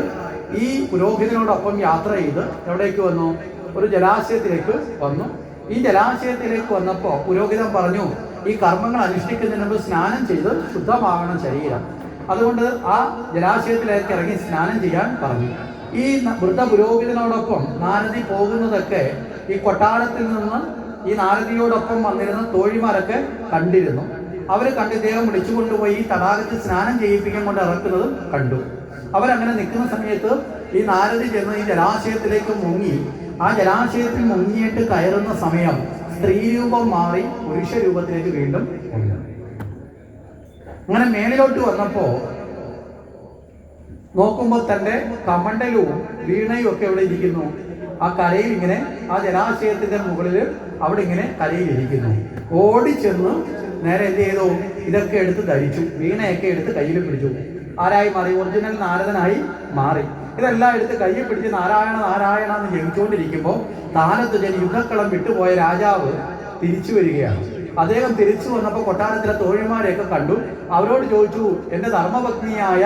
ഈ പുരോഹിതനോടൊപ്പം യാത്ര ചെയ്ത് എവിടേക്ക് വന്നു? ഒരു ജലാശയത്തിലേക്ക് വന്നു. ഈ ജലാശയത്തിലേക്ക് വന്നപ്പോൾ പുരോഹിതൻ പറഞ്ഞു, ഈ കർമ്മങ്ങൾ അനുഷ്ഠിക്കുന്നതിന് മുമ്പ് സ്നാനം ചെയ്ത് ശുദ്ധമാകണം ശരീരം. അതുകൊണ്ട് ആ ജലാശയത്തിലേക്ക് ഇറങ്ങി സ്നാനം ചെയ്യാൻ പറഞ്ഞു. ഈ വൃദ്ധ പുരോഹിതനോടൊപ്പം നാരദി പോകുന്നതൊക്കെ ഈ കൊട്ടാരത്തിൽ നിന്ന് ഈ നാരദിയോടൊപ്പം വന്നിരുന്ന തോഴിമാരൊക്കെ കണ്ടിരുന്നു. അവർ കണ്ട് ഇദ്ദേഹം വിളിച്ചുകൊണ്ടുപോയി ഈ തടാകത്തിൽ സ്നാനം ചെയ്യിപ്പിക്കാൻ കൊണ്ട് ഇറക്കുന്നത് കണ്ടു. അവരങ്ങനെ നിൽക്കുന്ന സമയത്ത് ഈ നാരദി ചെന്ന് ഈ ജലാശയത്തിലേക്ക് മുങ്ങി. ആ ജലാശയത്തിൽ മുങ്ങിയിട്ട് കയറുന്ന സമയം സ്ത്രീരൂപം മാറി പുരുഷ രൂപത്തിലേക്ക് വീണ്ടും വന്നു. അങ്ങനെ മേളിലോട്ട് വന്നപ്പോ നോക്കുമ്പോൾ തന്റെ കമണ്ടലും വീണയും ഒക്കെ എവിടെ ഇരിക്കുന്നു? ആ കരയിൽ ഇങ്ങനെ, ആ ജലാശയത്തിന്റെ മുകളിൽ അവിടെ ഇങ്ങനെ കരയിൽ ഇരിക്കുന്നു. ഓടിച്ചെന്ന് നേരെ എന്ത് ചെയ്തു? ഇതൊക്കെ എടുത്ത് ധരിച്ചു. വീണയൊക്കെ എടുത്ത് കയ്യിൽ പിടിച്ചു. ആരായി മാറി? ഒറിജിനൽ നാരദനായി മാറി. ഇതെല്ലാം എടുത്ത് കയ്യിൽ പിടിച്ച് നാരായണ നാരായണ എന്ന് ജപിച്ചുകൊണ്ടിരിക്കുമ്പോൾ താലധ്വജൻ യുദ്ധക്കളം വിട്ടുപോയ രാജാവ് തിരിച്ചു വരികയാണ്. അദ്ദേഹം തിരിച്ചു വന്നപ്പോൾ കൊട്ടാരത്തിലെ തോഴിമാരെയൊക്കെ കണ്ടു. അവരോട് ചോദിച്ചു, എൻ്റെ ധർമ്മപത്നിയായ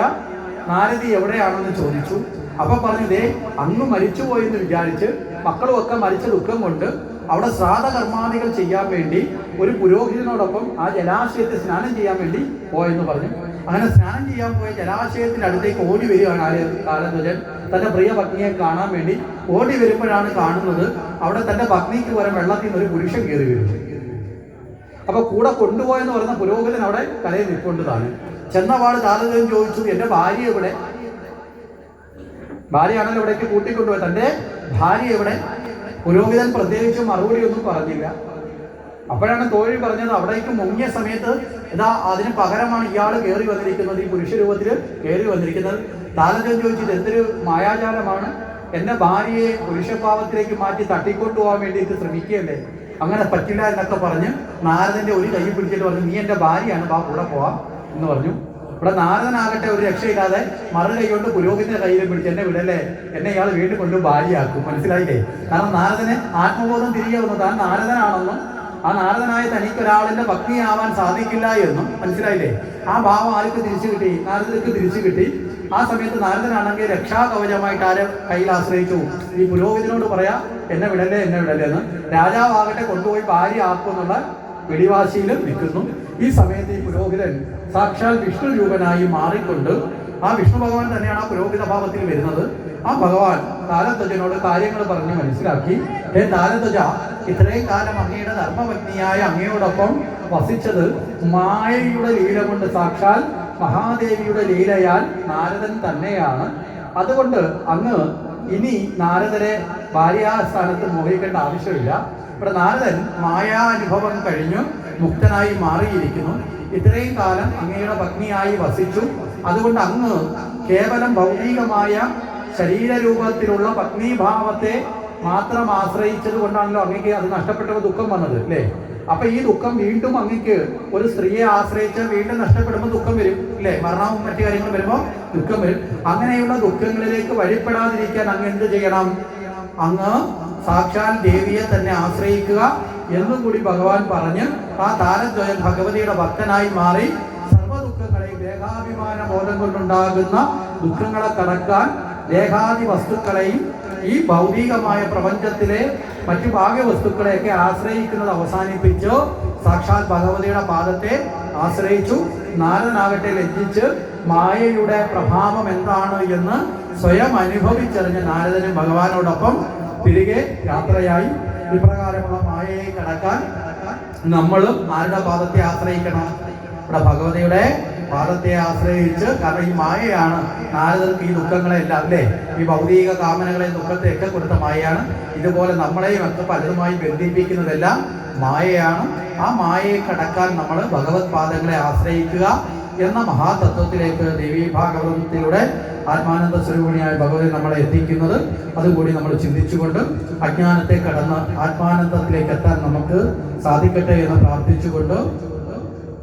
നാരദി എവിടെയാണെന്ന് ചോദിച്ചു. അപ്പൊ പറഞ്ഞു, ദേ അങ്ങ് മരിച്ചുപോയി എന്ന് വിചാരിച്ച് മക്കളും ഒക്കെ മരിച്ച ദുഃഖം കൊണ്ട് അവിടെ ശ്രാദ്ധകർമാദികൾ ചെയ്യാൻ വേണ്ടി ഒരു പുരോഹിതനോടൊപ്പം ആ ജലാശയത്തിൽ സ്നാനം ചെയ്യാൻ വേണ്ടി പോയെന്ന് പറഞ്ഞു. അങ്ങനെ സ്നാനം ചെയ്യാൻ പോയ ജലാശയത്തിന്റെ അടുത്തേക്ക് ഓടി വരികയാണ് ആര്? താലധ്വജൻ തന്റെ പ്രിയ പത്നിയെ കാണാൻ വേണ്ടി ഓടി വരുമ്പോഴാണ് കാണുന്നത് അവിടെ തന്റെ പത്നിക്ക് പോലെ വെള്ളത്തിൽ നിന്ന് ഒരു പുരുഷൻ കയറി വരുന്നു. അപ്പൊ കൂടെ കൊണ്ടുപോയെന്ന് പറയുന്ന പുരോഹിതൻ അവിടെ കരയിൽ നിൽക്കൊണ്ട് താനും. ചെന്നപാട് താരതമ്യം ചോദിച്ചു, എന്റെ ഭാര്യ എവിടെ? ഭാര്യയാണല്ലോ ഇവിടേക്ക് കൂട്ടിക്കൊണ്ടുപോയത്, തന്റെ ഭാര്യ എവിടെ? പുരോഹിതൻ പ്രത്യേകിച്ച് മറുപടി ഒന്നും പറഞ്ഞില്ല. അപ്പോഴാണ് തോഴി പറഞ്ഞത്, അവിടേക്ക് മുങ്ങിയ സമയത്ത് ഇതാ അതിന് പകരമാണ് ഇയാൾ കയറി വന്നിരിക്കുന്നത്, ഈ പുരുഷ രൂപത്തിൽ കയറി വന്നിരിക്കുന്നത്. താരതമ്യം ചോദിച്ചത് എന്തൊരു മായാജാലമാണ്, എന്റെ ഭാര്യയെ പുരുഷഭാവത്തിലേക്ക് മാറ്റി തട്ടിക്കൊണ്ടുപോകാൻ വേണ്ടിയിട്ട് ശ്രമിക്കുകയല്ലേ, അങ്ങനെ പറ്റില്ല എന്നൊക്കെ പറഞ്ഞ് നാരദന്റെ ഒരു കൈ പിടിച്ചിട്ട് പറഞ്ഞു, നീ എന്റെ ഭാര്യയാണ്, ബാ കൂടെ പോവാം എന്ന് പറഞ്ഞു. ഇവിടെ നാരദനാകട്ടെ ഒരു രക്ഷയില്ലാതെ മറു കൈ കൊണ്ട് പുരോഹിതന്റെ കയ്യിൽ പിടിച്ച്, എന്നെ വിടല്ലേ, എന്നെ ഇയാൾ വീണ്ടും കൊണ്ട് ഭാര്യയാക്കും. മനസ്സിലായില്ലേ? കാരണം നാരദന് ആത്മബോധം തിരികെ വന്നു, താൻ നാരദനാണെന്നും ആ നാരദനായ തനിക്കൊരാളിന്റെ ഭക്തിയാവാൻ സാധിക്കില്ല എന്നും മനസ്സിലായില്ലേ? ആ ഭാവം ആർക്ക് തിരിച്ചു കിട്ടി? നാരദർക്ക് തിരിച്ചു കിട്ടി. ആ സമയത്ത് നാരദനാണെങ്കിൽ രക്ഷാകവചമായിട്ട് ആരെ കയ്യിൽ ആശ്രയിച്ചു? ഈ പുരോഹിതനോട് പറയാ, എന്നെ വിടല്ലേ എന്നെ വിടല്ലേ എന്ന്. രാജാവാകട്ടെ കൊണ്ടുപോയി ഭാര്യ ആക്കുമെന്നുള്ള വെടിവാശിയിൽ നിൽക്കുന്നു. ഈ സമയത്ത് ഈ പുരോഹിതൻ സാക്ഷാൽ വിഷ്ണു രൂപനായി മാറിക്കൊണ്ട്, ആ വിഷ്ണു ഭഗവാൻ തന്നെയാണ് ആ പുരോഹിത ഭാവത്തിൽ വരുന്നത്. ആ ഭഗവാൻ താരധ്വജനോട് കാര്യങ്ങൾ പറഞ്ഞ് മനസ്സിലാക്കി, ഹേ താരധ്വജ, ഇത്രയും കാലം അങ്ങയുടെ ധർമ്മപത്നിയായ അങ്ങയോടൊപ്പം വസിച്ചത് മായയുടെ ലീല കൊണ്ട്, സാക്ഷാൽ മഹാദേവിയുടെ ലീലയാൽ നാരദൻ തന്നെയാണ്. അതുകൊണ്ട് അങ്ങ് ഇനി നാരദരെ ഭാര്യാസ്ഥാനത്ത് മോഹിക്കേണ്ട ആവശ്യമില്ല. ഇവിടെ നാരദൻ മായാനുഭവം കഴിഞ്ഞു മുക്തനായി മാറിയിരിക്കുന്നു. ഇത്രയും കാലം അങ്ങയുടെ പത്നിയായി വസിച്ചു. അതുകൊണ്ട് അങ്ങ് കേവലം ഭൗതികമായ ശരീരരൂപത്തിലുള്ള പത്നീഭാവത്തെ മാത്രം ആശ്രയിച്ചത് കൊണ്ടാണല്ലോ അങ്ങക്ക് അത് നഷ്ടപ്പെട്ട ദുഃഖം വന്നത്, അല്ലേ? അപ്പൊ ഈ ദുഃഖം വീണ്ടും അങ്ങക്ക് ഒരു സ്ത്രീയെ ആശ്രയിച്ച് വീണ്ടും നഷ്ടപ്പെടുമ്പോൾ ദുഃഖം വരും, അല്ലേ? മരണവും മറ്റു കാര്യങ്ങൾ വരുമ്പോൾ ദുഃഖം വരും. അങ്ങനെയുള്ള ദുഃഖങ്ങളിലേക്ക് വഴിപ്പെടാതിരിക്കാൻ അങ്ങ് എന്ത് ചെയ്യണം? അങ്ങ് സാക്ഷാൽ ദേവിയെ തന്നെ ആശ്രയിക്കുക എന്നുകൂടി ഭഗവാൻ പറഞ്ഞ് ആ താരദ്വയൻ ഭഗവതിയുടെ ഭക്തനായി മാറി സർവ്വദുഃഖങ്ങളെ, ദേഹാഭിമാന ബോധം കൊണ്ടുണ്ടാകുന്ന ദുഃഖങ്ങളെ കടക്കാൻ ദേഹാദി വസ്തുക്കളെയും ഈ ഭൗതികമായ പ്രപഞ്ചത്തിലെ മറ്റു ഭാഗ്യവസ്തുക്കളെയൊക്കെ ആശ്രയിക്കുന്നത് അവസാനിപ്പിച്ചു സാക്ഷാൽ ഭഗവതിയുടെ പാദത്തെ ആശ്രയിച്ചു. നാരദനാകട്ടെ ലജ്ജിച്ച് മായയുടെ പ്രഭാവം എന്താണ് എന്ന് സ്വയം അനുഭവിച്ചറിഞ്ഞ നാരദനും ഭഗവാനോടൊപ്പം തിരികെ യാത്രയായി. ഇപ്രകാരമുള്ള മായയെ കടക്കാൻ നമ്മളും ആരുടെ പാദത്തെ ആശ്രയിക്കണം? ഇവിടെ ഭഗവതിയുടെ പാദത്തെ ആശ്രയിച്ച്, കാരണം ഈ മായയാണ് നാരദർക്ക് ഈ ദുഃഖങ്ങളെല്ലാം, അല്ലേ? ഈ ഭൗതിക കാമനകളെ ദുഃഖത്തെയൊക്കെ കൊടുത്ത മായയാണ്. ഇതുപോലെ നമ്മളെയും ഒക്കെ പലതുമായി ബന്ധിപ്പിക്കുന്നതെല്ലാം മായയാണ്. ആ മായയെ കടക്കാൻ നമ്മൾ ഭഗവത് പാദങ്ങളെ ആശ്രയിക്കുക എന്ന മഹാതത്വത്തിലേക്ക് ദേവീ ഭാഗവതത്തിലൂടെ ആത്മാനന്ദ സ്വരൂപിണിയായ ഭഗവതി നമ്മളെ എത്തിക്കുന്നത്. അതുകൂടി നമ്മൾ ചിന്തിച്ചുകൊണ്ട് അജ്ഞാനത്തെ കടന്ന് ആത്മാനന്ദത്തിലേക്ക് എത്താൻ നമുക്ക് സാധിക്കട്ടെ എന്ന് പ്രാർത്ഥിച്ചുകൊണ്ട്